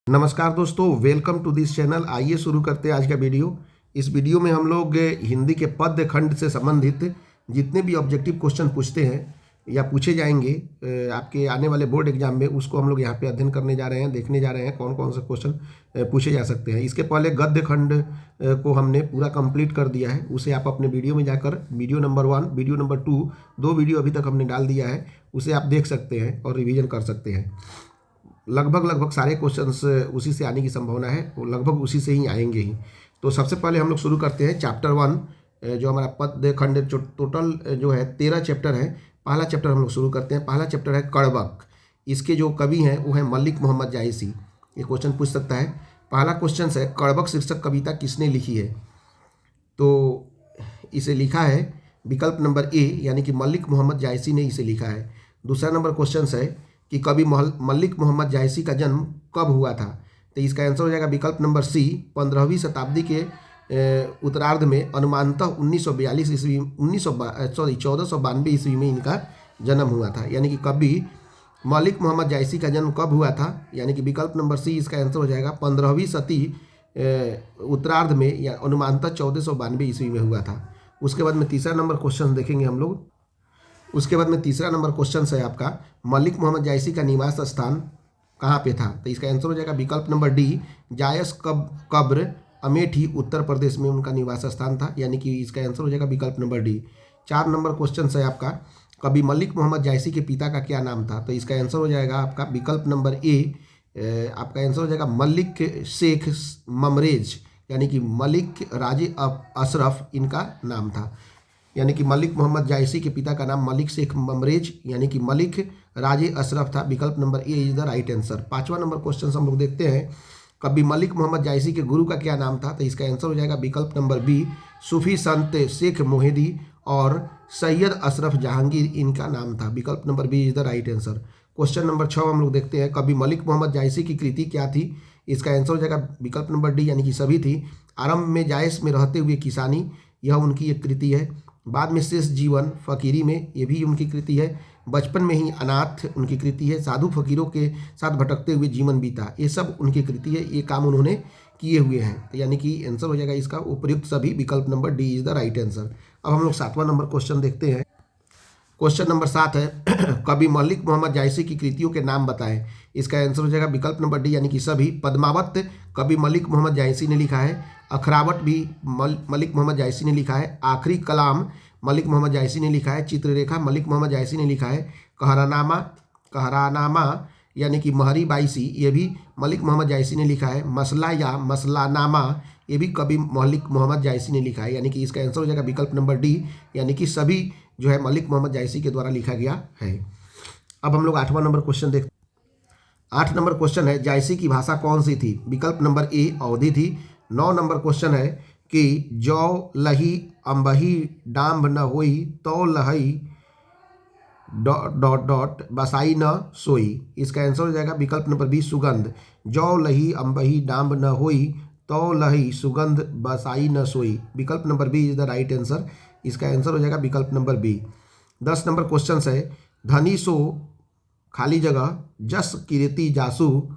नमस्कार दोस्तों, welcome to this channel. आइए शुरू करते हैं आज का वीडियो। इस वीडियो में हम लोग हिंदी के पद्य खंड से संबंधित जितने भी ऑब्जेक्टिव क्वेश्चन पूछते हैं या पूछे जाएंगे आपके आने वाले बोर्ड एग्जाम में, उसको हम लोग यहाँ पे अध्ययन करने जा रहे हैं, देखने जा रहे हैं कौन कौन से क्वेश्चन पूछे जा सकते हैं। इसके पहले गद्य खंड को हमने पूरा कंप्लीट कर दिया है, उसे आप अपने वीडियो में जाकर video number 1, video number 2, 2 video अभी तक हमने डाल दिया है, उसे आप देख सकते हैं और रिविजन कर सकते हैं। लगभग सारे क्वेश्चंस उसी से आने की संभावना है, वो लगभग उसी से ही आएंगे ही। तो सबसे पहले हम लोग शुरू करते हैं चैप्टर 1, जो हमारा पद्य खंड जो टोटल जो है 13 चैप्टर है। पहला चैप्टर हम लोग शुरू करते हैं। पहला चैप्टर है कड़बक। इसके जो कवि हैं वो है मलिक मोहम्मद जायसी। ये क्वेश्चन पूछ सकता है। पहला क्वेश्चन है, कड़बक शीर्षक कविता किसने लिखी है? तो इसे लिखा है विकल्प नंबर ए, यानी कि मलिक मोहम्मद जायसी ने इसे लिखा है। दूसरा नंबर क्वेश्चन है कि कवि मलिक मोहम्मद जायसी का जन्म कब हुआ था? तो इसका आंसर हो जाएगा विकल्प नंबर सी, 15वीं शताब्दी के उत्तरार्ध में, अनुमानतः 1942 ईस्वी 1492 ईस्वी में इनका जन्म हुआ था। यानी कि कवि मलिक मोहम्मद जायसी का जन्म कब हुआ था? यानी कि विकल्प नंबर सी इसका आंसर हो जाएगा 15वीं शती उत्तरार्ध में, या अनुमानतः 1492 ईस्वी में हुआ था। उसके बाद में तीसरा नंबर क्वेश्चन देखेंगे हम लोग। उसके बाद में तीसरा नंबर क्वेश्चन है आपका, मलिक मोहम्मद जायसी का निवास स्थान कहाँ पे था? तो इसका आंसर हो जाएगा विकल्प नंबर डी, जायस कब्र, अमेठी, उत्तर प्रदेश में उनका निवास स्थान था। यानी कि इसका आंसर हो जाएगा विकल्प नंबर डी। 4 नंबर क्वेश्चन है आपका, कवि मलिक मोहम्मद जायसी के पिता का क्या नाम था? तो इसका आंसर हो जाएगा आपका विकल्प नंबर ए, आपका आंसर हो जाएगा मलिक शेख ममरेज, यानी कि मलिक राजे अशरफ इनका नाम था। यानी कि मलिक मोहम्मद जायसी के पिता का नाम मलिक शेख ममरेज यानी कि मलिक राजे अशरफ था। विकल्प number A is the right answer. 5वां नंबर क्वेश्चन हम लोग देखते हैं, कवि मलिक मोहम्मद जायसी के गुरु का क्या नाम था? तो इसका आंसर हो जाएगा विकल्प नंबर बी, सूफी संत शेख मोहिदी और सैयद अशरफ जहांगीर इनका नाम था। विकल्प number B is the right answer. Question number 6 हम लोग देखते हैं, कवि मलिक मोहम्मद जायसी की कृति क्या थी? इसका आंसर हो जाएगा विकल्प नंबर डी, यानी कि सभी थी। आरंभ में जायस में रहते हुए किसानी, यह उनकी एक कृति है। बाद में शेष जीवन फकीरी में, ये भी उनकी कृति है। बचपन में ही अनाथ उनकी कृति है। साधु फकीरों के साथ भटकते हुए जीवन बीता, ये सब उनकी कृति है। ये काम उन्होंने किए हुए हैं। तो यानी कि आंसर हो जाएगा इसका उपयुक्त सभी, विकल्प number D is the right answer. अब हम लोग 7वां नंबर क्वेश्चन देखते हैं। क्वेश्चन नंबर 7 है, कवि मलिक मोहम्मद जायसी की कृतियों के नाम बताएं। इसका आंसर हो जाएगा विकल्प नंबर डी, यानी कि सभी। पद्मावत कवि मलिक मोहम्मद जायसी ने लिखा है। अखरावट भी मलिक मोहम्मद जायसी ने लिखा है। आखिरी कलाम मलिक मोहम्मद जायसी ने लिखा है। चित्ररेखा मलिक मोहम्मद जायसी ने लिखा है। कहरानामा यानी कि महरी बाईसी, ये भी मलिक मोहम्मद जायसी ने लिखा है। मसला या मसलानामा, ये भी कवि मलिक मोहम्मद जायसी ने लिखा है। यानी कि इसका आंसर हो जाएगा विकल्प नंबर डी, यानी कि सभी जो है मलिक मोहम्मद जायसी के द्वारा लिखा गया है। अब हम लोग 8वां नंबर क्वेश्चन देखते हैं। 8 नंबर क्वेश्चन है, जायसी की भाषा कौन सी थी? विकल्प नंबर ए अवधी थी। 9 नंबर क्वेश्चन है कि जौ लही अम्बही डाम्ब न होई तो लहई ... बसाई न सोई। इसका आंसर हो जाएगा विकल्प नंबर बी, सुगंध। जौ लही अम्बही डाम्ब न होई तो लही सुगंध बसाई न सोई। विकल्प number B is the right answer. इसका आंसर हो जाएगा विकल्प नंबर बी। 10 नंबर क्वेश्चन है, धनी सो खाली जगह जस कीर्ति जासु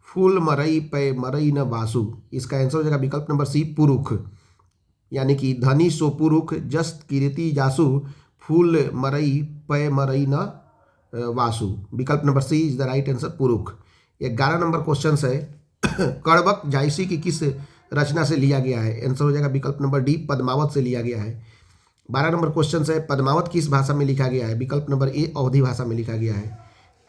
फूल मरई पे मरई न बासु। इसका आंसर हो जाएगा विकल्प नंबर सी, पुरुष। यानी कि धनी सो पुरुष जस कीर्ति जासु फूल मरई पे मरई न वासु। विकल्प number C is the right answer, पुरुष। 11 नंबर क्वेश्चन है, कड़बक जायसी की किस रचना से लिया गया है? आंसर हो जाएगा विकल्प नंबर डी, पद्मावत से लिया गया है। 12 नंबर क्वेश्चन है, पद्मावत किस भाषा में लिखा गया है? विकल्प नंबर ए अवधी भाषा में लिखा गया है।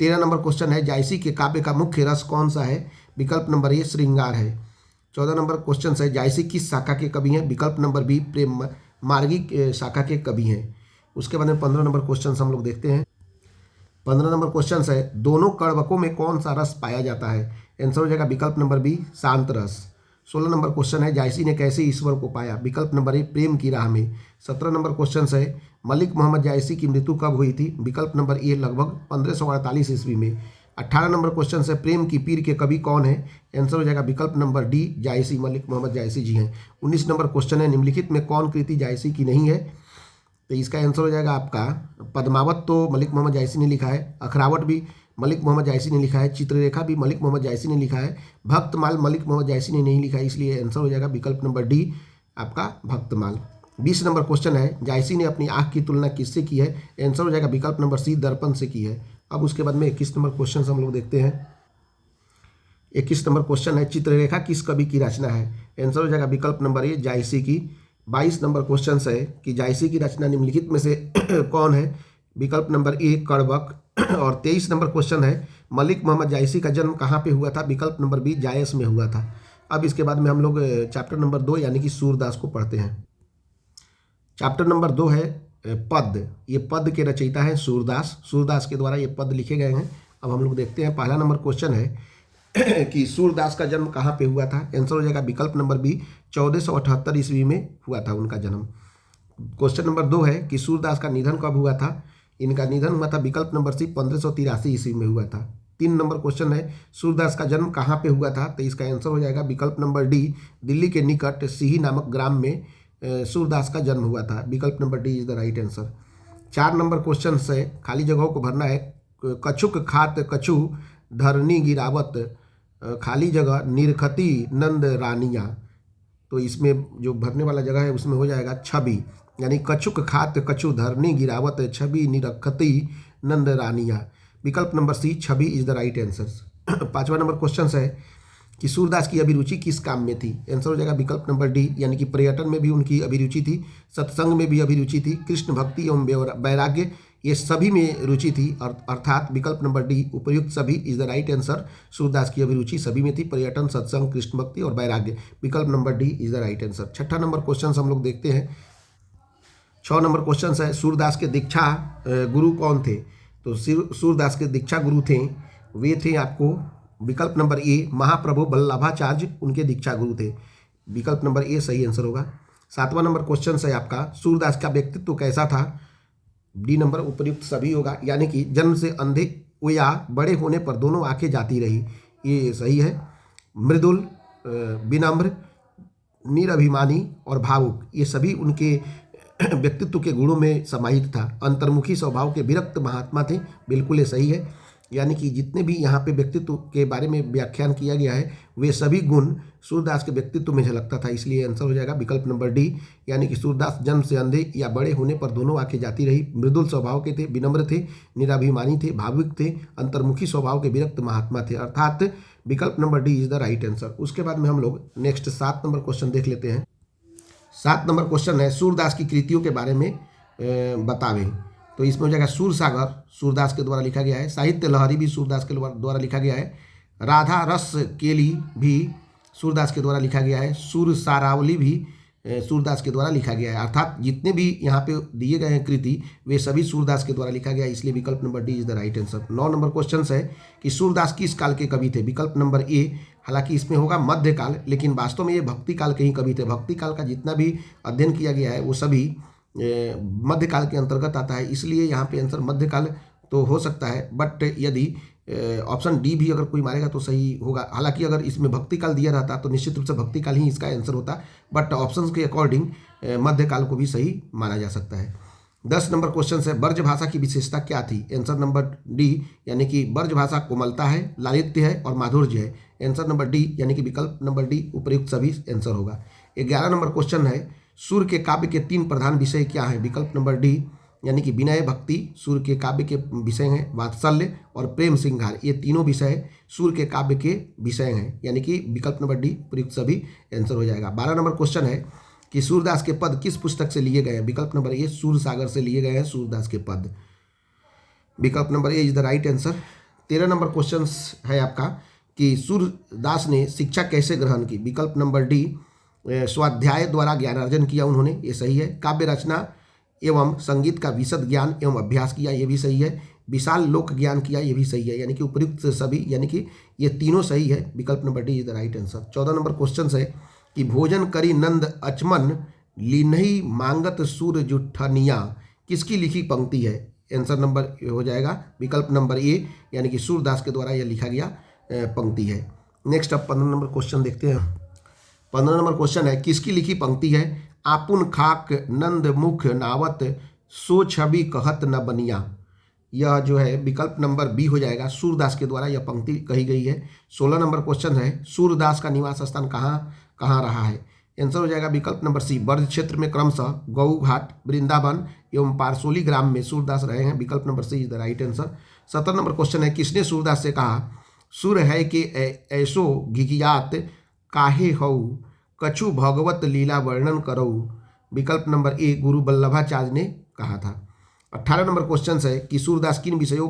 13 नंबर क्वेश्चन है, जायसी के काव्य का मुख्य रस कौन सा है? विकल्प नंबर ए श्रृंगार है। 14 नंबर क्वेश्चन है, जायसी किस शाखा के कवि हैं? विकल्प नंबर बी प्रेम मार्गी शाखा के कवि हैं। उसके बाद में 15 नंबर क्वेश्चन हम लोग देखते हैं। 15 नंबर क्वेश्चन है, दोनों कड़बकों में कौन सा रस पाया जाता है? आंसर हो जाएगा विकल्प नंबर बी, शांत रस। 16 नंबर क्वेश्चन है, जायसी ने कैसे ईश्वर को पाया? विकल्प नंबर ए प्रेम की राह में। 17 नंबर क्वेश्चन है, मलिक मोहम्मद जायसी की मृत्यु कब हुई थी? विकल्प नंबर ए लगभग 1548 ईस्वी में। 18 नंबर क्वेश्चन है, प्रेम की पीर के कवि कौन है? आंसर हो जाएगा विकल्प नंबर डी, जायसी, मलिक मोहम्मद जायसी जी हैं। 19 नंबर क्वेश्चन है, निम्नलिखित में कौन कृति जायसी की नहीं है? तो इसका आंसर हो जाएगा आपका पद्मावत तो मलिक मोहम्मद जायसी ने लिखा है। अखरावट भी मलिक मोहम्मद जायसी ने लिखा है। चित्ररेखा भी मलिक मोहम्मद जायसी ने लिखा है। भक्तमाल मलिक मोहम्मद जायसी ने नहीं लिखा है, इसलिए आंसर हो जाएगा विकल्प नंबर डी आपका भक्तमाल। 20 नंबर क्वेश्चन है, जायसी ने अपनी आँख की तुलना किससे की है? आंसर हो जाएगा विकल्प नंबर सी दर्पण से की है। अब उसके बाद में 21 नंबर क्वेश्चन हम लोग देखते हैं। 21 नंबर क्वेश्चन है, चित्ररेखा किस कवि की रचना है? आंसर हो जाएगा विकल्प नंबर ए जायसी की। 22 नंबर क्वेश्चन है कि जायसी की रचना निम्नलिखित में से कौन है? विकल्प नंबर ए कड़बक। और 23 नंबर क्वेश्चन है, मलिक मोहम्मद जायसी का जन्म कहाँ पे हुआ था? विकल्प नंबर बी जायस में हुआ था। अब इसके बाद में हम लोग चैप्टर नंबर 2 यानी कि सूरदास को पढ़ते हैं। चैप्टर नंबर 2 है पद। ये पद के रचयिता हैं सूरदास। सूरदास के द्वारा ये पद लिखे गए हैं। अब हम लोग देखते हैं। पहला नंबर क्वेश्चन है कि सूरदास का जन्म कहाँ पे हुआ था? आंसर हो जाएगा विकल्प नंबर बी 1478 ईस्वी में हुआ था उनका जन्म। क्वेश्चन नंबर 2 है कि सूरदास का निधन कब हुआ था? इनका निधन हुआ था विकल्प नंबर सी 1583 ईस्वी में हुआ था। 3 नंबर क्वेश्चन है, सूरदास का जन्म कहाँ पे हुआ था? तो इसका आंसर हो जाएगा विकल्प नंबर डी दिल्ली के निकट सिही नामक ग्राम में सूरदास का जन्म हुआ था। विकल्प number D is the right answer. 4 number question से खाली जगहों को भरना है। कछुक खात कछु धरनी गिरावत खाली जगह निरखती नंद रानिया। तो इसमें जो भरने वाला जगह है उसमें हो जाएगा छवि, यानी कछुक खात कछु धरनी गिरावत छवि निरखती नंद रानिया। विकल्प नंबर सी छवि इज द राइट आंसर। 5वां नंबर क्वेश्चन है कि सूरदास की अभिरुचि किस काम में थी? आंसर हो जाएगा विकल्प नंबर डी यानी कि पर्यटन में भी उनकी अभिरुचि थी, सत्संग में भी अभिरुचि थी, कृष्ण भक्ति एवं वैराग्य ये सभी में रुचि थी। और अर्थात विकल्प नंबर डी उपर्युक्त सभी is the right answer. Surdas की अभिरुचि सभी में थी, पर्यटन, सत्संग, कृष्ण भक्ति और वैराग्य। विकल्प number D is the right answer. 6ठा नंबर क्वेश्चन हम लोग देखते हैं। 6 नंबर क्वेश्चन है, सूरदास के दीक्षा गुरु कौन थे? तो सूरदास के दीक्षा गुरु थे, वे थे आपको विकल्प नंबर ए महाप्रभु वल्लभाचार्य उनके दीक्षा गुरु थे। विकल्प नंबर ए सही आंसर होगा। 7वां नंबर क्वेश्चन है आपका, सूरदास का व्यक्तित्व कैसा था? डी नंबर उपर्युक्त सभी होगा, यानी कि जन्म से अंधे या बड़े होने पर दोनों आंखें जाती रही, ये सही है। मृदुल, विनम्र, निरभिमानी और भावुक ये सभी उनके व्यक्तित्व के गुणों में समाहित था। अंतर्मुखी स्वभाव के विरक्त महात्मा थे, बिल्कुल ये सही है। यानी कि जितने भी यहाँ पे व्यक्तित्व के बारे में व्याख्यान किया गया है वे सभी गुण सूरदास के व्यक्तित्व में झलकता था, इसलिए आंसर हो जाएगा विकल्प नंबर डी यानी कि सूरदास जन्म से अंधे या बड़े होने पर दोनों आंखें जाती रही, मृदुल स्वभाव के थे, विनम्र थे, निराभिमानी थे, भावुक थे, अंतर्मुखी स्वभाव के विरक्त महात्मा थे, अर्थात विकल्प number D is the right answer. उसके बाद में हम लोग नेक्स्ट 7 नंबर क्वेश्चन देख लेते हैं। 7 नंबर क्वेश्चन है, सूरदास की कृतियों के बारे में बतावें। तो इसमें हो जाएगा सूर सागर सूरदास के द्वारा लिखा गया है, साहित्य लहरी भी सूरदास के द्वारा लिखा गया है, राधा रस केली भी सूरदास के द्वारा लिखा गया है, सूर सारावली भी सूरदास के द्वारा लिखा गया है। अर्थात जितने भी यहाँ पे दिए गए हैं कृति वे सभी सूरदास के द्वारा लिखा गया है, इसलिए विकल्प number D is the right answer. 9 number question है कि सूरदास किस काल के कवि थे? विकल्प नंबर ए, हालांकि इसमें होगा मध्यकाल, लेकिन वास्तव में ये भक्ति काल के ही कवि थे। भक्ति काल का जितना भी अध्ययन किया गया है वो सभी मध्यकाल के अंतर्गत आता है, इसलिए यहाँ पे आंसर मध्यकाल तो हो सकता है, बट यदि ऑप्शन डी भी अगर कोई मारेगा तो सही होगा। हालांकि अगर इसमें भक्ति काल दिया रहता तो निश्चित रूप से भक्ति काल ही इसका आंसर होता, बट ऑप्शंस के अकॉर्डिंग मध्यकाल को भी सही माना जा सकता है। 10 नंबर क्वेश्चन है, ब्रज भाषा की विशेषता क्या थी? आंसर नंबर डी यानी कि ब्रज भाषा कोमलता है, लालित्य है और माधुर्य है। आंसर नंबर डी यानी कि विकल्प नंबर डी उपर्युक्त सभी आंसर होगा। 11 नंबर क्वेश्चन है, सूर्य के काव्य के 3 प्रधान विषय क्या हैं? विकल्प नंबर डी यानी कि विनय भक्ति सूर्य के काव्य के विषय हैं, वात्सल्य और प्रेम श्रृंगार ये तीनों विषय सूर्य के काव्य के विषय हैं, यानी कि विकल्प नंबर डी प्रयुक्त सभी आंसर हो जाएगा। 12 नंबर क्वेश्चन है कि सूरदास के पद किस पुस्तक से लिए गए हैं? विकल्प नंबर ए सूर सागर से लिए गए हैं सूरदास के पद। विकल्प number A is the right answer. 13 number question है आपका कि सूरदास ने शिक्षा कैसे ग्रहण की? विकल्प नंबर डी स्वाध्याय द्वारा ज्ञानार्जन किया उन्होंने, ये सही है। काव्य रचना एवं संगीत का विशद ज्ञान एवं अभ्यास किया, ये भी सही है। विशाल लोक ज्ञान किया, ये भी सही है, यानी कि उपयुक्त सभी यानी कि ये तीनों सही है। विकल्प number D is the right answer. 14 number question है कि भोजन करी नंद अचमन लीन्ही मांगत सूर जुठनिया किसकी लिखी पंक्ति है? आंसर नंबर हो जाएगा विकल्प नंबर ए यानी कि सूरदास के द्वारा यह लिखा गया पंक्ति है। नेक्स्ट अब 15 नंबर क्वेश्चन देखते हैं। 15 नंबर क्वेश्चन है, किसकी लिखी पंक्ति है? आपुन खाक नंद मुख नावत सो छवि कहत न बनिया। यह जो है विकल्प नंबर बी हो जाएगा, सूरदास के द्वारा यह पंक्ति कही गई है। 16 नंबर क्वेश्चन है, सूरदास का निवास स्थान कहाँ कहाँ रहा है? आंसर हो जाएगा विकल्प नंबर सी, ब्रज क्षेत्र में क्रमशः गऊ घाट, वृंदावन एवं पारसोली ग्राम में सूरदास रहे हैं। विकल्प number C is the right answer. 17 number question है, किसने सूरदास से कहा सुर है कि ऐसो घिघियात काहे हऊ, कछु भगवत लीला वर्णन करऊ? विकल्प नंबर ए, गुरु वल्लभाचार्य ने कहा था। 18 नंबर क्वेश्चन है कि सूरदास किन विषयों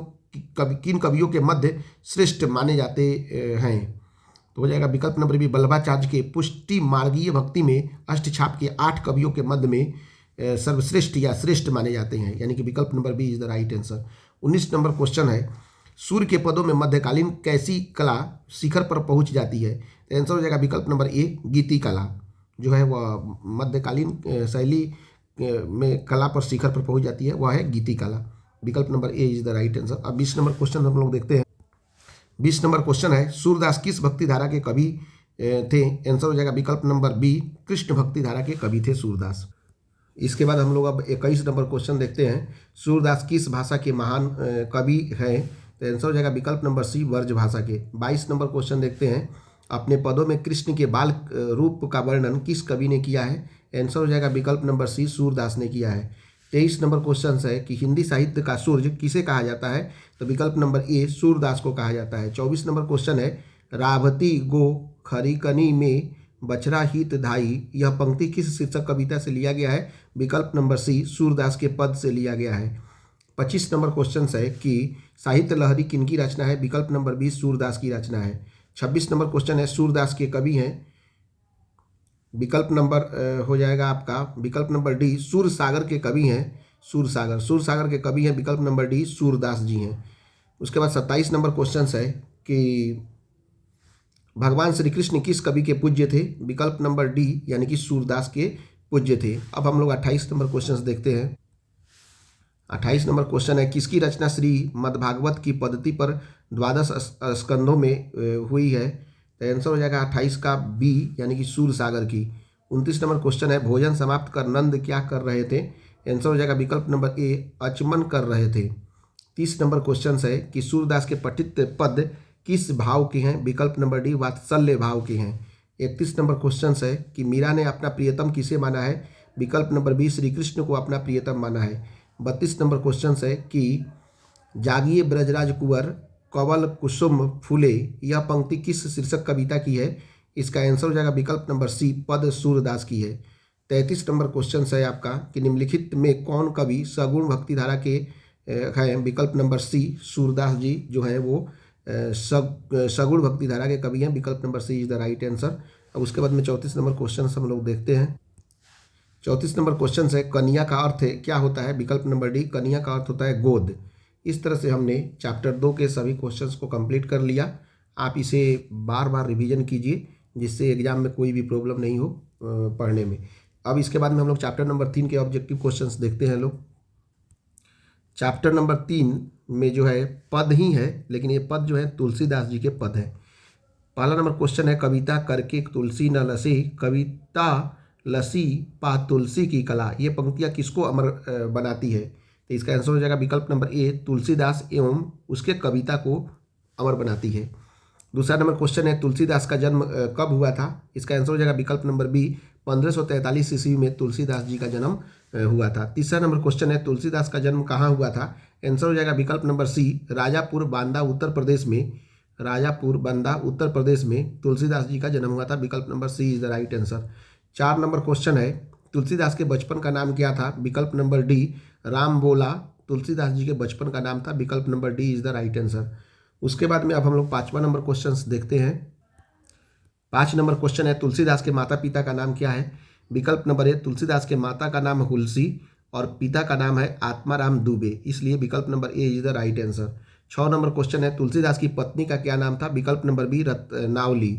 किन कवियों के मध्य श्रेष्ठ माने जाते हैं? तो हो जाएगा विकल्प नंबर बी, वल्लभाचार्य के पुष्टि मार्गीय भक्ति में अष्टछाप के 8 कवियों के मध्य में सर्वश्रेष्ठ या श्रेष्ठ माने जाते हैं, यानी कि विकल्प number B is the right answer. 19 number question है, सूर्य के पदों में मध्यकालीन कैसी कला शिखर पर पहुंच जाती है? तो आंसर हो जाएगा विकल्प नंबर ए, गीति कला जो है वह मध्यकालीन शैली में कला पर शिखर पर पहुंच जाती है, वह है गीति कला। विकल्प number A is the right answer. अब 20 नंबर क्वेश्चन हम लोग देखते हैं। 20 नंबर क्वेश्चन है, सूरदास किस भक्ति धारा के कवि थे? आंसर हो जाएगा विकल्प नंबर बी, कृष्ण भक्ति धारा के कवि थे सूरदास। इसके बाद हम लोग अब 21 नंबर क्वेश्चन देखते हैं, सूरदास किस भाषा के महान कवि हैं? तो आंसर हो जाएगा विकल्प नंबर सी, ब्रज भाषा के। 22 नंबर क्वेश्चन देखते हैं, अपने पदों में कृष्ण के बाल रूप का वर्णन किस कवि ने किया है? आंसर हो जाएगा विकल्प नंबर सी, सूरदास ने किया है। 23 नंबर क्वेश्चन है कि हिंदी साहित्य का सूर्य किसे कहा जाता है? तो विकल्प नंबर ए, सूरदास को कहा जाता है। 24 नंबर क्वेश्चन है, राभती गो खरीकनी में बछरा हित धाई, यह पंक्ति किस शीर्षक कविता से लिया गया है? विकल्प नंबर सी, सूरदास के पद से लिया गया है। 25 नंबर क्वेश्चन है कि साहित्य लहरी किनकी रचना है? विकल्प नंबर बी, सूरदास की रचना है। 26 नंबर क्वेश्चन है, सूरदास के कवि हैं? विकल्प नंबर हो जाएगा आपका विकल्प नंबर डी, सूरसागर के कवि हैं सूरसागर के कवि हैं विकल्प नंबर डी, सूरदास जी हैं। उसके बाद 27 नंबर क्वेश्चन है कि भगवान श्री कृष्ण किस कवि के पूज्य थे? विकल्प नंबर डी, यानी कि सूरदास के पूज्य थे। अब हम लोग 28 नंबर क्वेश्चन देखते हैं। 28 नंबर क्वेश्चन है, किसकी रचना श्री मद्भागवत की पद्धति पर 12 स्कंदों में हुई है? तो आंसर हो जाएगा 28 का बी, यानी कि सूरसागर की। 29 नंबर क्वेश्चन है, भोजन समाप्त कर नंद क्या कर रहे थे? आंसर हो जाएगा विकल्प नंबर ए, अचमन कर रहे थे। 30 नंबर क्वेश्चन है कि सूरदास के पठित पद किस भाव के हैं? विकल्प नंबर डी, वात्सल्य भाव के हैं। 31 नंबर क्वेश्चन है कि मीरा ने अपना प्रियतम किसे माना है? विकल्प नंबर बी, श्री कृष्ण को अपना प्रियतम माना है। 32 नंबर क्वेश्चन है कि जागिए ब्रजराज कुंवर कवल कुसुम फूले, यह पंक्ति किस शीर्षक कविता की है? इसका आंसर हो जाएगा विकल्प नंबर सी, पद सूरदास की है। 33 नंबर क्वेश्चन है आपका कि निम्नलिखित में कौन कवि सगुण भक्ति धारा के हैं? विकल्प नंबर सी, सूरदास जी जो है वो सगुण भक्ति धारा के कवि हैं। विकल्प number C is the right answer. अब उसके बाद में 34 नंबर क्वेश्चन हम लोग देखते हैं। 34 नंबर क्वेश्चन है, कन्या का अर्थ है क्या होता है? विकल्प नंबर डी, कन्या का अर्थ होता है गोद। इस तरह से हमने चैप्टर 2 के सभी क्वेश्चंस को कंप्लीट कर लिया। आप इसे बार बार रिवीजन कीजिए जिससे एग्जाम में कोई भी प्रॉब्लम नहीं हो पढ़ने में। अब इसके बाद में हम लोग चैप्टर नंबर 3 के ऑब्जेक्टिव क्वेश्चंस देखते हैं लोग। चैप्टर नंबर 3 में जो है पद ही है, लेकिन ये पद जो है तुलसीदास जी के पद हैं। पहला नंबर क्वेश्चन है, कविता करके तुलसी न लसी, कविता लसी पा तुलसी की कला, ये पंक्तियाँ किसको अमर बनाती है? तो इसका आंसर हो जाएगा विकल्प नंबर ए, तुलसीदास एवं उसके कविता को अमर बनाती है। दूसरा नंबर क्वेश्चन है, तुलसीदास का जन्म कब हुआ था? इसका आंसर हो जाएगा विकल्प नंबर बी, 1543 ईस्वी में तुलसीदास जी का जन्म हुआ था। तीसरा नंबर क्वेश्चन है, तुलसीदास का जन्म कहाँ हुआ था? आंसर हो जाएगा विकल्प नंबर सी, राजापुर बांदा उत्तर प्रदेश में। राजापुर बांदा उत्तर प्रदेश में तुलसीदास जी का जन्म हुआ था। विकल्प number C is the right answer. 4 number question है, तुलसीदास के बचपन का नाम क्या था? विकल्प नंबर डी, राम बोला तुलसीदास जी के बचपन का नाम था। विकल्प number D is the right answer. उसके बाद में अब हम लोग 5वां नंबर क्वेश्चन देखते हैं। 5 नंबर क्वेश्चन है, तुलसीदास के माता पिता का नाम क्या है? विकल्प नंबर ए, तुलसीदास के माता का नाम हुलसी और पिता का नाम है आत्माराम दुबे, इसलिए विकल्प number A is the right answer. 6 number question है, तुलसीदास की पत्नी का क्या नाम था? विकल्प number B, Ratnavali.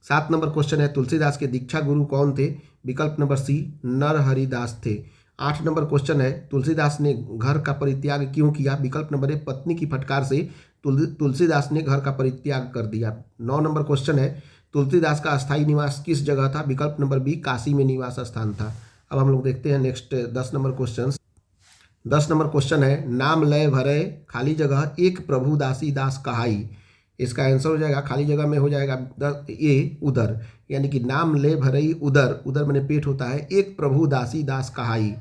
7 number question है, तुलसीदास के दीक्षा गुरु कौन थे? विकल्प नंबर सी, नरहरिदास थे। 8 नंबर क्वेश्चन है, तुलसीदास ने घर का परित्याग क्यों किया? विकल्प नंबर ए, पत्नी की फटकार से तुलसीदास ने घर का परित्याग कर दिया। 9 नंबर क्वेश्चन है, तुलसीदास का अस्थायी निवास किस जगह था? विकल्प नंबर बी, काशी में निवास स्थान था। अब हम लोग देखते हैं next 10 number question. 10 number question है, नाम लय भरे खाली जगह एक प्रभु दासी दास कहाई। इसका आंसर हो जाएगा, खाली जगह में हो जाएगा ए उदर, यानी कि नाम ले भरई उदर, उदर मैंने पेट होता है, एक प्रभु दासी दास कहाई।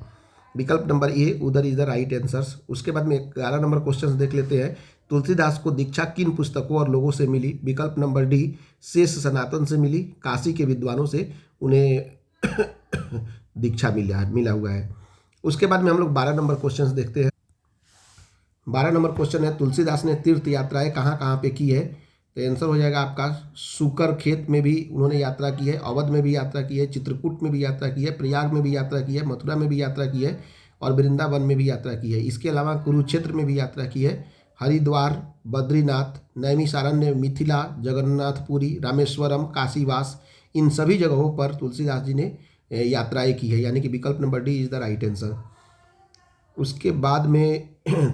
विकल्प नंबर ए उदर इज द राइट आंसर। उसके बाद में 11 नंबर क्वेश्चन देख लेते हैं, तुलसीदास को दीक्षा किन पुस्तकों और लोगों से मिली। विकल्प नंबर डी शेष सनातन से मिली, काशी के विद्वानों से उन्हें दीक्षा मिला हुआ है। उसके बाद में हम लोग 12 नंबर क्वेश्चन देखते हैं। 12 नंबर क्वेश्चन है, तुलसीदास ने तीर्थ यात्राएं कहाँ कहाँ पे की है। तो आंसर हो जाएगा आपका सुकर खेत में भी उन्होंने यात्रा की है, अवध में भी यात्रा की है, चित्रकूट में भी यात्रा की है, प्रयाग में भी यात्रा की है, मथुरा में भी यात्रा की है और वृंदावन में भी यात्रा की है। इसके अलावा कुरुक्षेत्र में भी यात्रा की है, हरिद्वार, बद्रीनाथ, नैमिषारण्य, मिथिला, जगन्नाथपुरी, रामेश्वरम, काशीवास, इन सभी जगहों पर तुलसीदास जी ने यात्राएं की है, यानी कि विकल्प number D is the right answer. उसके बाद में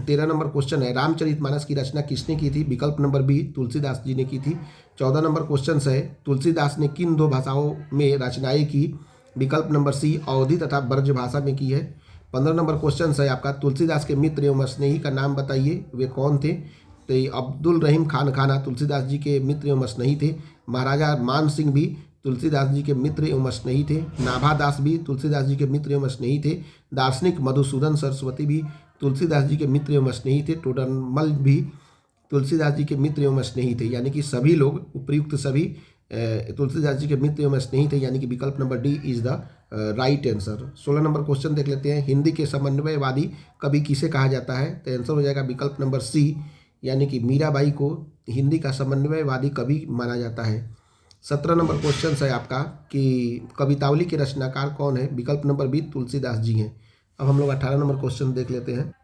13 नंबर क्वेश्चन है, रामचरितमानस की रचना किसने की थी। विकल्प नंबर बी तुलसीदास जी ने की थी। 14 नंबर क्वेश्चन है, तुलसीदास ने किन दो भाषाओं में रचनाएं की। विकल्प नंबर सी अवधी तथा ब्रज भाषा में की है। 15 नंबर क्वेश्चन है आपका, तुलसीदास के मित्र एवं स्नेही का नाम बताइए, वे कौन थे। तो अब्दुल रहीम खान खाना तुलसीदास जी के मित्र एवं स्नेही थे। महाराजा मान सिंह भी तुलसीदास जी के मित्र एवं स्नेही थे। नाभादास भी तुलसीदास जी के मित्र एवं स्नेही थे। दार्शनिक मधुसूदन सरस्वती भी तुलसीदास जी के मित्र एवं स्नेही थे। टोडरमल भी तुलसीदास जी के मित्र एवं स्नेही थे, यानी कि सभी लोग उपयुक्त सभी तुलसीदास जी के मित्र एवं स्नेही थे, यानी कि विकल्प number D is the right answer. 16 number question देख लेते हैं, हिंदी के समन्वयवादी कवि किसे कहा जाता है। तो आंसर हो जाएगा विकल्प नंबर सी, यानी कि मीराबाई को हिंदी का समन्वयवादी कवि माना जाता है। 17 नंबर क्वेश्चन है आपका कि कवितावली के रचनाकार कौन है। विकल्प नंबर बी तुलसीदास जी हैं। अब हम लोग 18 नंबर क्वेश्चन देख लेते हैं।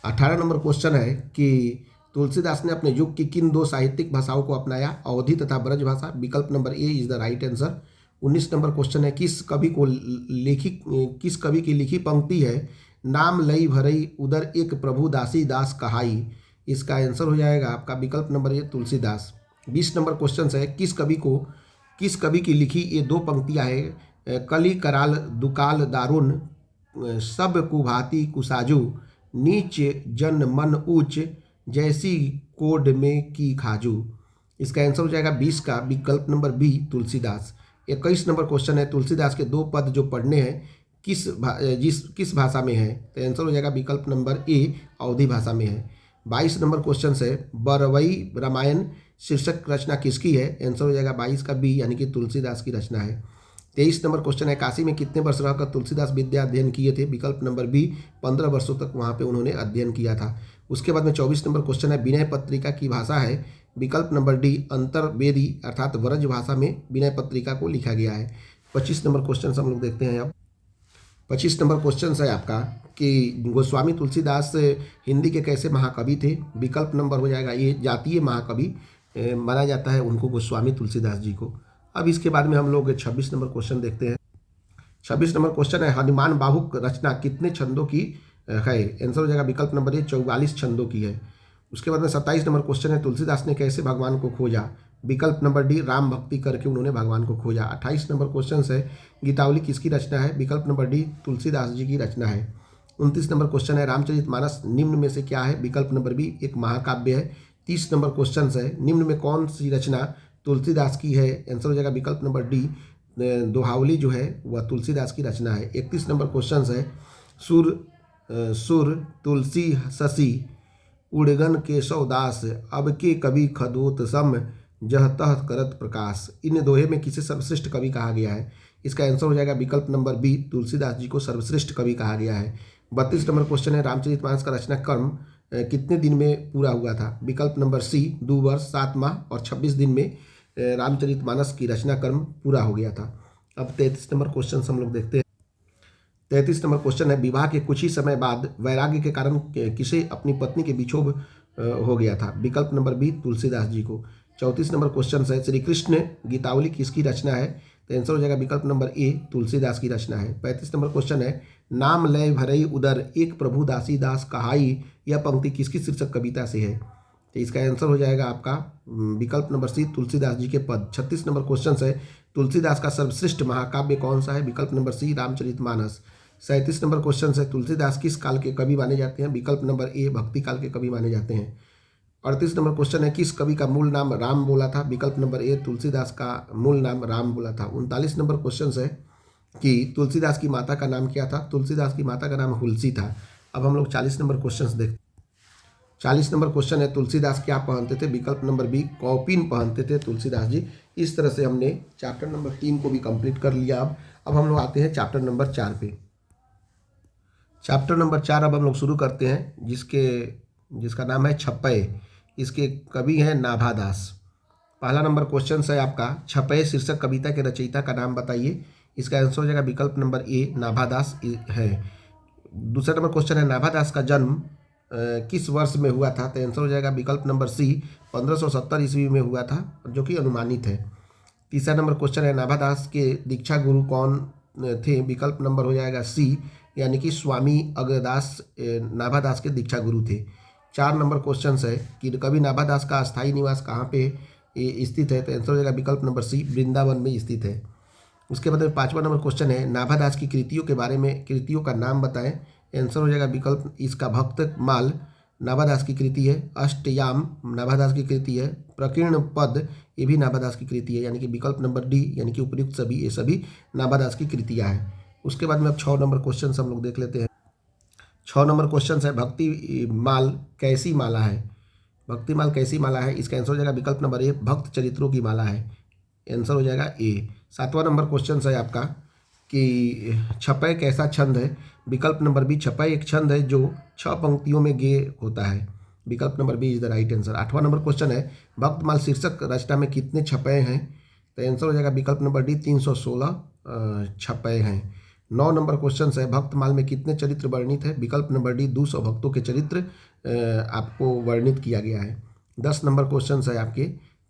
18 नंबर क्वेश्चन है कि तुलसीदास ने अपने युग की किन दो साहित्यिक भाषाओं को अपनाया, अवधी तथा ब्रज भाषा। विकल्प number A is the right answer. 19 number question है, किस कवि की लिखी पंक्ति है, नाम लई भरई उदर एक प्रभु दासी दास कहाई। इसका आंसर हो जाएगा आपका विकल्प नंबर ए तुलसीदास। 20 नंबर क्वेश्चन है, किस कवि की लिखी ये दो पंक्तियां हैं, कली कराल दुकाल दारुण सब कुभाती कुसाजू नीच जन मन ऊंच जैसी कोड में की खाजू। इसका आंसर हो जाएगा 20 का विकल्प number B Tulsidas. 21 number question है, तुलसीदास के दो पद जो पढ़ने हैं किस भाषा में है। तो आंसर हो जाएगा विकल्प नंबर ए अवधी भाषा में है। 22 नंबर क्वेश्चन है, बरवई रामायण शीर्षक रचना किसकी है। आंसर हो जाएगा 22 का बी, यानी कि तुलसीदास की रचना है। 23 नंबर क्वेश्चन है, काशी में कितने वर्ष रहकर तुलसीदास विद्या अध्ययन किए थे। विकल्प नंबर बी 15 वर्षों तक वहाँ पे उन्होंने अध्ययन किया था। उसके बाद में 24 नंबर क्वेश्चन है, विनय पत्रिका की भाषा है। विकल्प नंबर डी अंतर्वेदी अर्थात व्रज भाषा में विनय पत्रिका को लिखा गया है। 25 नंबर क्वेश्चन हम लोग देखते हैं। अब 25 नंबर क्वेश्चन है आपका कि गोस्वामी तुलसीदास हिंदी के कैसे महाकवि थे। विकल्प नंबर हो जाएगा ये जातीय महाकवि माना जाता है उनको, गोस्वामी तुलसीदास जी को। अब इसके बाद में हम लोग 26 नंबर क्वेश्चन देखते हैं। 26 नंबर क्वेश्चन है, हनुमान बाहुक रचना कितने छंदों की है। आंसर हो जाएगा विकल्प नंबर ए 44 छंदों की है। उसके बाद में 27 नंबर क्वेश्चन है, तुलसीदास ने कैसे भगवान को खोजा। विकल्प नंबर डी राम भक्ति करके उन्होंने भगवान को खोजा। 28 नंबर क्वेश्चन है, गीतावली किसकी रचना है। विकल्प नंबर डी तुलसीदास जी की रचना है। 29 नंबर क्वेश्चन है, रामचरितमानस निम्न में से क्या है। विकल्प नंबर बी एक महाकाव्य है। 30 नंबर क्वेश्चन है, निम्न में कौन सी रचना तुलसीदास की है। आंसर हो जाएगा विकल्प नंबर डी दोहावली जो है वह तुलसीदास की रचना है। 31 नंबर क्वेश्चन है, सुर तुलसी शशि उड़गन केशव दास अब के कवि खदोत सम जह तह करत प्रकाश। इन दोहे में किसे सर्वश्रेष्ठ कवि कहा गया है। इसका आंसर हो जाएगा विकल्प नंबर बी तुलसीदास जी को सर्वश्रेष्ठ कवि कहा गया है। 32 नंबर क्वेश्चन है, रामचरितमानस का रचना क्रम कितने दिन में पूरा हुआ था। विकल्प नंबर सी 2 वर्ष 7 माह और 26 दिन में रामचरितमानस की रचना क्रम पूरा हो गया था। अब 33 नंबर क्वेश्चन हम लोग देखते हैं। 33 नंबर क्वेश्चन है, विवाह के कुछ ही समय बाद वैराग्य के कारण किसे अपनी पत्नी के विक्षोभ हो गया था। विकल्प नंबर बी तुलसीदास जी को। 34 नंबर क्वेश्चन है, श्री कृष्ण गीतावली किसकी रचना है। तो आंसर हो जाएगा विकल्प नंबर ए तुलसीदास की रचना है। 35 नंबर क्वेश्चन है, नाम लय भरई उदर एक प्रभु दासी दास कहाई, यह पंक्ति किसकी शीर्षक कविता से है। तो इसका आंसर हो जाएगा आपका विकल्प नंबर सी तुलसीदास जी के पद। 36 नंबर क्वेश्चन है, तुलसीदास का सर्वश्रेष्ठ महाकाव्य कौन सा है। विकल्प number C Ramcharitmanas. 37 number question है तुलसीदास किस काल के कवि माने जाते हैं? विकल्प नंबर ए भक्ति काल के कवि माने जाते हैं। 38 नंबर क्वेश्चन है किस कवि का मूल नाम राम बोला था? विकल्प नंबर ए तुलसीदास का मूल नाम राम बोला था। 39 नंबर क्वेश्चन है कि तुलसीदास की माता का नाम क्या था? तुलसीदास की माता का नाम हुलसी था। अब हम लोग 40 नंबर क्वेश्चन देखते। 40 नंबर क्वेश्चन है तुलसीदास क्या पहनते थे? विकल्प नंबर बी कौपीन पहनते थे तुलसीदास जी। इस तरह से हमने चैप्टर नंबर 3 को भी कंप्लीट कर लिया। अब हम लोग आते हैं चैप्टर नंबर 4 पे। चैप्टर नंबर 4 अब हम लोग शुरू करते हैं, जिसका नाम है छपय। इसके कवि हैं नाभादास। पहला नंबर क्वेश्चन है आपका, छपय शीर्षक कविता के रचयिता का नाम बताइए। इसका आंसर हो जाएगा विकल्प नंबर ए नाभादास है। दूसरा नंबर क्वेश्चन है नाभादास का जन्म किस वर्ष में हुआ था? तो आंसर हो जाएगा विकल्प नंबर सी 1570 ईस्वी में हुआ था, जो कि अनुमानित है। तीसरा नंबर क्वेश्चन है नाभादास के दीक्षा गुरु कौन थे? विकल्प नंबर हो जाएगा सी, यानी कि स्वामी अग्रदास नाभादास के दीक्षा गुरु थे। 4 नंबर क्वेश्चन है कि कवि नाभादास का स्थायी निवास कहाँ पे स्थित है? तो आंसर हो जाएगा विकल्प नंबर सी वृंदावन में स्थित है। उसके बाद में 5वां नंबर क्वेश्चन है नाभादास की कृतियों के बारे में, कृतियों का नाम बताएं। आंसर हो जाएगा विकल्प इसका भक्त माल नाभादास की कृति है। अष्टयाम नाभादास की कृति है। प्रकीर्ण पद ये भी नाभादास की कृति है, यानी कि विकल्प नंबर डी, यानी कि उपयुक्त सभी ये सभी नाभादास की कृतियाँ हैं। उसके बाद में अब 6 नंबर क्वेश्चन हम लोग देख लेते हैं। 6 नंबर क्वेश्चन है भक्ति माल कैसी माला है? भक्ति माल कैसी माला है? इसका आंसर हो जाएगा विकल्प नंबर ए भक्त चरित्रों की माला है। आंसर हो जाएगा ए। 7वां नंबर क्वेश्चन है आपका कि छपय कैसा छंद है? विकल्प नंबर बी छपय एक छंद है जो 6 पंक्तियों में गेय होता है। विकल्प number B is the right answer. 8वां नंबर क्वेश्चन है भक्तमाल शीर्षक रचना में कितने छपय हैं? तो आंसर हो जाएगा विकल्प नंबर डी 316 छपय हैं। 9 नंबर क्वेश्चन है भक्तमाल में कितने चरित्र वर्णित है? विकल्प नंबर डी 200 भक्तों के चरित्र आपको वर्णित किया गया है। 10 नंबर क्वेश्चन है आपके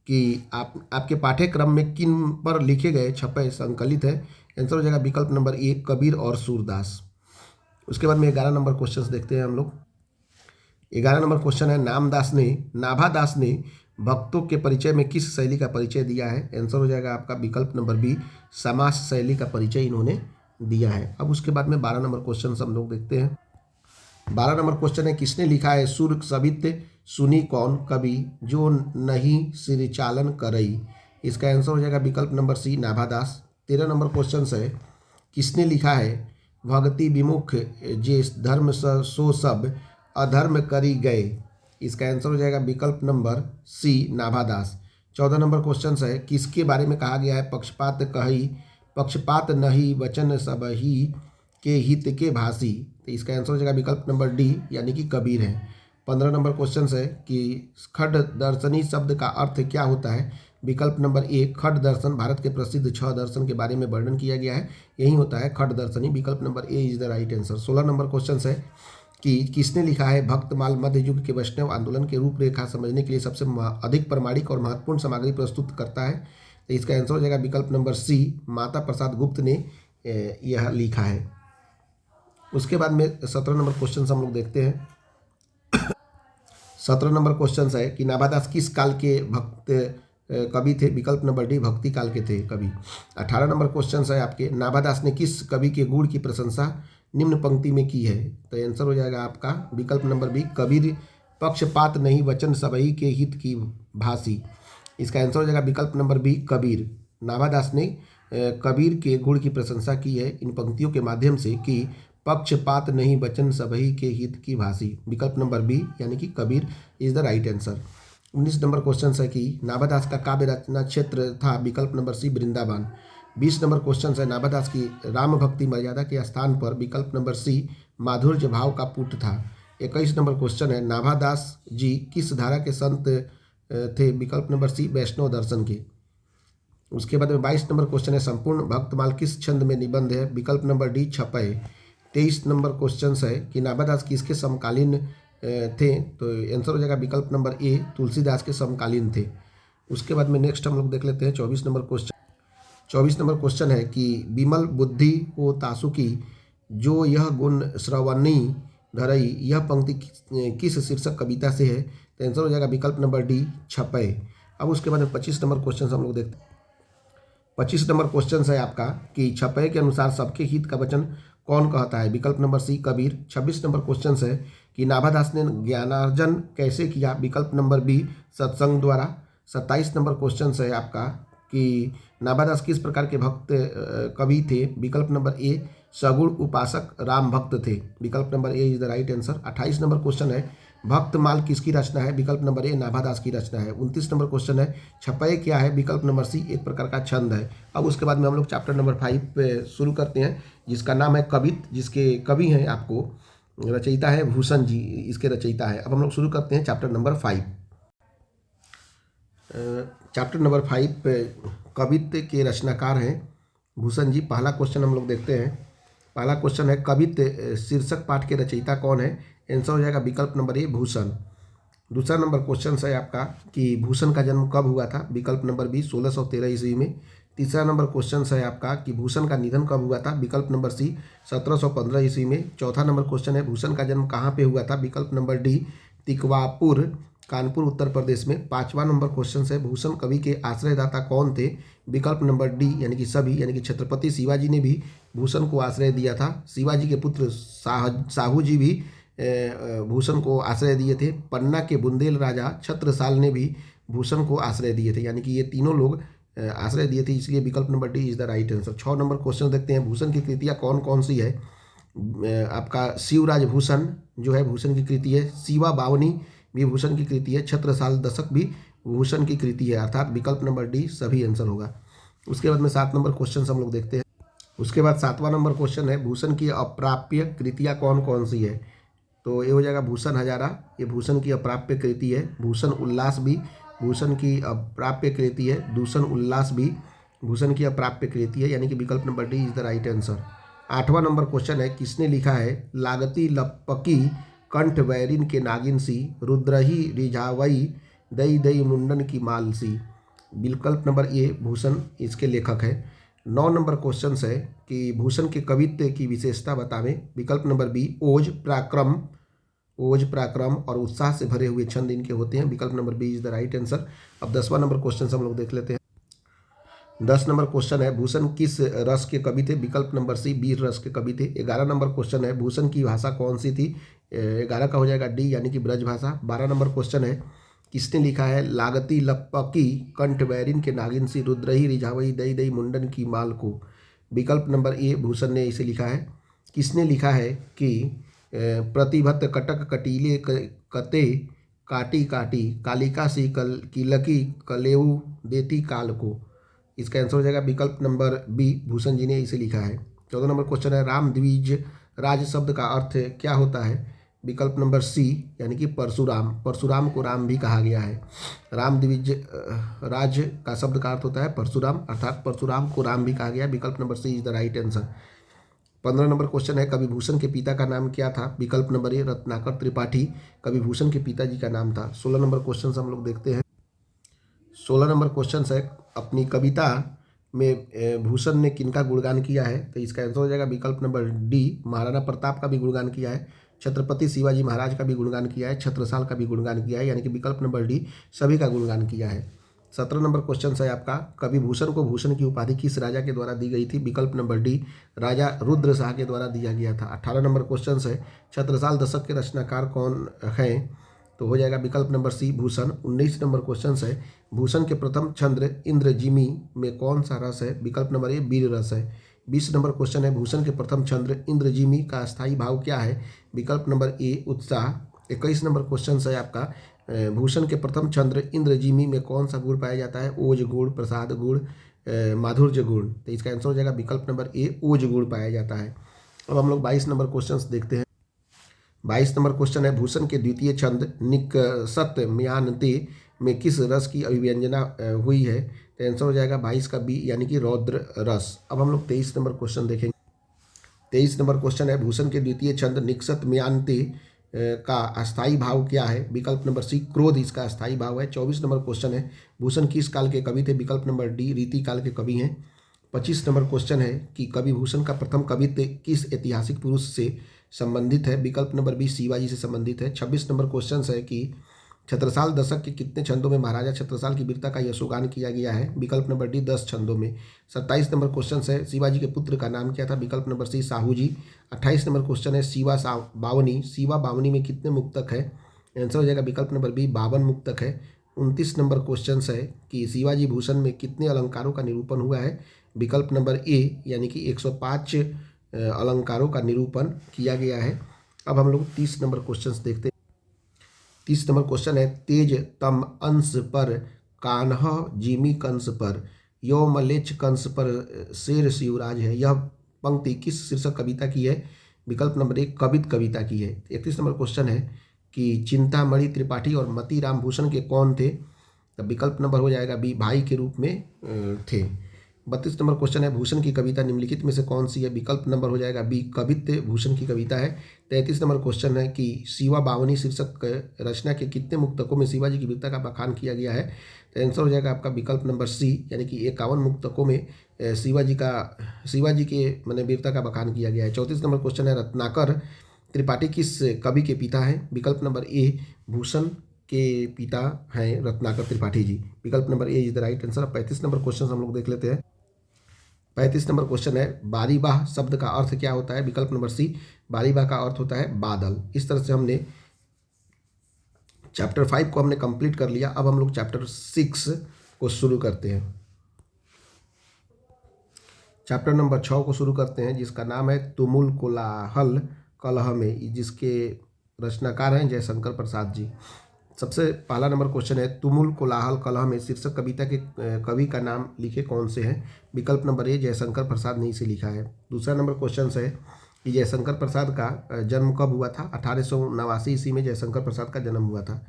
कि आपके पाठ्यक्रम में किन पर लिखे गए छपय संकलित है? आंसर हो जाएगा विकल्प नंबर ए कबीर और सूरदास। उसके बाद में 11 नंबर क्वेश्चन देखते हैं हम लोग। 11 नंबर क्वेश्चन है नाभादास ने भक्तों के परिचय में किस शैली का परिचय दिया है? आंसर हो जाएगा आपका विकल्प नंबर बी समास शैली का परिचय इन्होंने दिया है। अब उसके बाद में 12 नंबर क्वेश्चन हम लोग देखते हैं। 12 नंबर क्वेश्चन है किसने लिखा है सुर सबित सुनी कौन कवि जो नहीं सिरचालन करई? इसका आंसर हो जाएगा विकल्प number C Nabhadas. 13 number question है किसने लिखा है भक्ति विमुख जे धर्म सो सब अधर्म करी गए? इसका आंसर हो जाएगा विकल्प number C Nabhadas. 14 number question है किसके बारे में कहा गया है पक्षपात नहीं वचन सब ही के हित के भाषी? तो इसका आंसर हो जाएगा विकल्प नंबर डी, यानी कि कबीर है। 15 नंबर क्वेश्चन है कि खड दर्शनी शब्द का अर्थ क्या होता है? विकल्प नंबर ए खड दर्शन भारत के प्रसिद्ध 6 दर्शन के बारे में वर्णन किया गया है, यही होता है खड दर्शनी। विकल्प number A is the right answer. 16 number question है कि किसने लिखा है भक्तमाल मध्य युग के वैष्णव आंदोलन के रूपरेखा समझने के लिए सबसे अधिक प्रमाणिक और महत्वपूर्ण सामग्री प्रस्तुत करता है? तो इसका आंसर हो जाएगा विकल्प नंबर सी माता प्रसाद गुप्त ने यह लिखा है। उसके बाद में 17 नंबर क्वेश्चन हम लोग देखते हैं। 17 नंबर क्वेश्चन है कि नाभादास किस काल के भक्त कवि थे? विकल्प नंबर डी भक्ति काल के थे कवि। 18 नंबर क्वेश्चन है आपके नाभादास ने किस कवि के गुण की प्रशंसा निम्न पंक्ति में की है? तो आंसर हो जाएगा आपका विकल्प नंबर बी कबीर पक्षपात नहीं वचन सबही के हित की भाषी। इसका आंसर हो जाएगा विकल्प नंबर बी कबीर। नाभादास ने कबीर के गुण की प्रशंसा की है इन पंक्तियों के माध्यम से कि पक्षपात नहीं वचन सबही के हित की भाषी। विकल्प नंबर बी, यानी कि Kabir is the right answer. 19 number question है कि नाभादास का काव्य रचना क्षेत्र था? विकल्प number C Vrindavan. 20 number question है नाभादास की राम भक्ति मर्यादा के स्थान पर? विकल्प नंबर सी माधुर्य भाव का पुट था। 21 नंबर क्वेश्चन है नाभादास जी किस धारा के संत थे? विकल्प नंबर सी वैष्णव दर्शन के। उसके बाद में 22 नंबर क्वेश्चन है संपूर्ण भक्तमाल किस छंद में निबंध है? विकल्प नंबर डी छपय। 23 नंबर क्वेश्चन है कि नाभादास किसके समकालीन थे? तो आंसर हो जाएगा विकल्प नंबर ए तुलसीदास के समकालीन थे। उसके बाद में नेक्स्ट हम लोग देख लेते हैं 24 नंबर क्वेश्चन। 24 नंबर क्वेश्चन है कि विमल बुद्धि हो तासु की जो यह गुण श्रवणी धरई यह पंक्ति किस शीर्षक कविता से है? तो आंसर हो जाएगा विकल्प नंबर डी छपय। अब उसके बाद में 25 नंबर क्वेश्चन हम लोग देखते हैं। 25 नंबर क्वेश्चन है आपका कि छपय के अनुसार सबके हित का वचन कौन कहता है? विकल्प number C Kabir. 26 number question है कि नाभादास ने ज्ञानार्जन कैसे किया? विकल्प नंबर बी सत्संग द्वारा। 27 नंबर क्वेश्चन है आपका कि नाभादास किस प्रकार के भक्त कवि थे? विकल्प नंबर ए सगुण उपासक राम भक्त थे। विकल्प number A is the right answer. 28 number question है भक्तमाल किसकी रचना है? विकल्प नंबर ए नाभादास की रचना है। 29 नंबर क्वेश्चन है छपय क्या है? विकल्प नंबर सी एक प्रकार का छंद है। अब उसके बाद में हम लोग चैप्टर नंबर 5 पे शुरू करते हैं, जिसका नाम है कवित, जिसके कवि हैं आपको रचयिता है भूषण जी, इसके रचयिता है। अब हम लोग शुरू करते हैं चैप्टर नंबर 5। चैप्टर नंबर 5 कवित के रचनाकार हैं भूषण जी। पहला क्वेश्चन हम लोग देखते हैं। पहला क्वेश्चन है कवित शीर्षक पाठ के रचयिता कौन है? आंसर हो जाएगा विकल्प नंबर ए भूषण। दूसरा नंबर क्वेश्चन है आपका कि भूषण का जन्म कब हुआ था? विकल्प नंबर बी 1613 ईस्वी में। तीसरा नंबर क्वेश्चन है आपका कि भूषण का निधन कब हुआ था? विकल्प नंबर सी 1715 ईस्वी में। चौथा नंबर क्वेश्चन है भूषण का जन्म कहाँ पे हुआ था? विकल्प नंबर डी तिकवापुर, कानपुर, उत्तर प्रदेश में। पांचवा नंबर क्वेश्चन है भूषण कवि के आश्रयदाता कौन थे? विकल्प नंबर डी यानी कि सभी, यानी कि छत्रपति शिवाजी ने भी भूषण को आश्रय दिया था। शिवाजी के पुत्र साहू जी भी भूषण को आश्रय दिए थे। पन्ना के बुंदेल राजा छत्रसाल ने भी भूषण को आश्रय दिए थे, यानी कि ये तीनों लोग आश्रय दिए थे, इसलिए विकल्प number D is the right answer. 6 number question देखते हैं भूषण की कृतियाँ कौन कौन सी है? आपका शिवराज भूषण जो है भूषण की कृति है। शिवा बावनी भी भूषण की कृति है। छत्रसाल दशक भी भूषण की कृति है, अर्थात विकल्प नंबर डी सभी आंसर होगा। उसके बाद में 7 नंबर क्वेश्चन हम लोग देखते हैं। उसके बाद 7वां नंबर क्वेश्चन है भूषण की अप्राप्य कृतियाँ कौन कौन सी है? तो ये हो जाएगा भूषण हजारा, ये भूषण की अप्राप्य कृति है। भूषण उल्लास भी भूषण की अप्राप्य कृति है। दूषण उल्लास भी भूषण की अप्राप्य कृति है, यानी कि विकल्प number D is the right answer. 8वां नंबर क्वेश्चन है किसने लिखा है लागती लपकी कंठ वैरिन के नागिन सी रुद्रही रिझावई दई दई मुंडन की माल सी? विकल्प नंबर ए भूषण इसके लेखक है। 9 नंबर क्वेश्चन है कि भूषण के कवित्व की विशेषता बतावें। विकल्प नंबर बी ओज पराक्रम और उत्साह से भरे हुए छंद इनके होते हैं। विकल्प number B is the right answer. अब 10वां नंबर क्वेश्चन हम लोग देख लेते हैं। 10 नंबर क्वेश्चन है भूषण किस रस के कवि थे? विकल्प नंबर सी वीर रस के कवि थे। 11 नंबर क्वेश्चन है भूषण की भाषा कौन सी थी? 11 का हो जाएगा डी यानी कि ब्रज भाषा। 12 नंबर क्वेश्चन है किसने लिखा है लागती लपकी कंठ वैरिन के नागिन सी रुद्रही रिझावई दई दई मुंडन की माल को? विकल्प नंबर ए भूषण ने इसे लिखा है। किसने लिखा है कि प्रतिभत कटक कटीले कते काटी काटी कालिका सी किलकी कलेऊ देती काल को? इसका आंसर हो जाएगा विकल्प नंबर बी भूषण जी ने इसे लिखा है। 14 नंबर क्वेश्चन है राम द्विज राज शब्द का अर्थ क्या होता है? विकल्प नंबर सी यानी कि परशुराम, परशुराम को राम भी कहा गया है। राम द्विज राज का शब्द का अर्थ होता है परशुराम, अर्थात परशुराम को राम भी कहा गया है। विकल्प number C is the right answer. 15 number question है कवि भूषण के पिता का नाम क्या था? विकल्प नंबर ए रत्नाकर त्रिपाठी कवि भूषण के पिताजी का नाम था। 16 नंबर क्वेश्चन हम लोग देखते हैं। 16 नंबर क्वेश्चन है अपनी कविता में भूषण ने किनका गुणगान किया है? तो इसका आंसर हो जाएगा विकल्प नंबर डी महाराणा प्रताप का भी गुणगान किया है, छत्रपति शिवाजी महाराज का भी गुणगान किया है, छत्रसाल का भी गुणगान किया है, यानी कि विकल्प नंबर डी सभी का गुणगान किया है। 17 नंबर क्वेश्चन है आपका कवि भूषण को भूषण की उपाधि किस राजा के द्वारा दी गई थी? विकल्प नंबर डी राजा रुद्र शाह के द्वारा दिया गया था। 18 नंबर क्वेश्चन है छत्रसाल दशक के रचनाकार कौन हैं? तो हो जाएगा विकल्प number C Bhushan. 19 number question है भूषण के प्रथम छंद इंद्रजिमी में कौन सा रस है? विकल्प नंबर ए वीर रस है। 20 नंबर क्वेश्चन है भूषण के प्रथम छंद इंद्रजिमी का स्थायी भाव क्या है? विकल्प नंबर ए उत्साह। 21 नंबर क्वेश्चन है आपका भूषण के प्रथम छंद इंद्रजिमी में कौन सा गुण पाया जाता है? ओज गुण, प्रसाद गुण, माधुर्य गुण। तो इसका आंसर हो जाएगा विकल्प नंबर ए ओज गुण पाया जाता है। अब हम लोग 22 नंबर क्वेश्चन देखते हैं। 22 नंबर क्वेश्चन है भूषण के द्वितीय छंद निकसत म्यानते में किस रस की अभिव्यंजना हुई है? तो आंसर हो जाएगा 22 का बी यानी कि रौद्र रस। अब हम लोग 23 नंबर क्वेश्चन देखेंगे। 23 नंबर क्वेश्चन है भूषण के द्वितीय छंद निकसत म्यानते का अस्थायी भाव क्या है? विकल्प नंबर सी क्रोध इसका अस्थायी भाव है। 24 नंबर क्वेश्चन है भूषण किस काल के कवि थे? विकल्प नंबर डी रीति काल के कवि हैं। 25 नंबर क्वेश्चन है कि कवि भूषण का प्रथम कवित्व किस ऐतिहासिक पुरुष से संबंधित है? विकल्प नंबर बी शिवाजी से संबंधित है। 26 नंबर क्वेश्चन है कि छत्रसाल दशक के कितने छंदों में महाराजा छत्रसाल की वीरता का यशोगान किया गया है? विकल्प नंबर डी 10 छंदों में। 27 नंबर क्वेश्चन है, शिवाजी के पुत्र का नाम क्या था? विकल्प नंबर सी साहू जी। 28 नंबर क्वेश्चन है, शिवा बावनी, शिवा बावनी में कितने मुक्तक है? आंसर हो जाएगा विकल्प नंबर बी 52 मुक्तक है। 29 नंबर क्वेश्चन है कि शिवाजी भूषण में कितने अलंकारों का निरूपण हुआ है? विकल्प नंबर ए यानी कि 105 अलंकारों का निरूपण किया गया है। अब हम लोग 30 नंबर क्वेश्चन देखते हैं। 30 नंबर क्वेश्चन है, तेज तम अंश पर कान्ह जिमी कंस पर यो मलेच्छ कंस पर शेर शिवराज है। यह पंक्ति किस शीर्षक कविता की है? विकल्प नंबर एक कवित कविता की है। 31 नंबर क्वेश्चन है कि चिंतामणि त्रिपाठी और मतीराम भूषण के कौन थे? तब विकल्प नंबर हो जाएगा बी भाई के रूप में थे। 32 नंबर क्वेश्चन है, भूषण की कविता निम्नलिखित में से कौन सी है? विकल्प नंबर हो जाएगा बी कवित्त भूषण की कविता है। 33 नंबर क्वेश्चन है कि शिवा बावनी शीर्षक रचना के कितने मुक्तकों में शिवाजी की वीरता का बखान किया गया है? तो आंसर हो जाएगा आपका विकल्प नंबर सी यानी कि 51 मुक्तकों में शिवाजी के मैंने वीरता का बखान किया गया है। 34 नंबर क्वेश्चन है, रत्नाकर त्रिपाठी किस कवि के पिता हैं? विकल्प नंबर ए भूषण के पिता हैं रत्नाकर त्रिपाठी जी। विकल्प number A is the right answer. 35 number question हम लोग देख लेते हैं। 35 नंबर क्वेश्चन है, बारीबाह शब्द का अर्थ क्या होता है? विकल्प नंबर सी बारीबाह का अर्थ होता है बादल। इस तरह से हमने चैप्टर 5 को हमने कंप्लीट कर लिया। अब हम लोग चैप्टर 6 को शुरू करते हैं। चैप्टर नंबर 6 को शुरू करते हैं, जिसका नाम है तुमुल कोलाहल कलह में, जिसके रचनाकार हैं जयशंकर प्रसाद जी। सबसे पहला नंबर क्वेश्चन है, तुमुल कोलाहल कलह में शीर्षक कविता के कवि का नाम लिखे कौन से हैं? विकल्प नंबर ए जयशंकर प्रसाद ने इसे लिखा है। दूसरा नंबर क्वेश्चन है कि जयशंकर प्रसाद का जन्म कब हुआ था? 1889 ईस्वी में जयशंकर प्रसाद का जन्म हुआ था।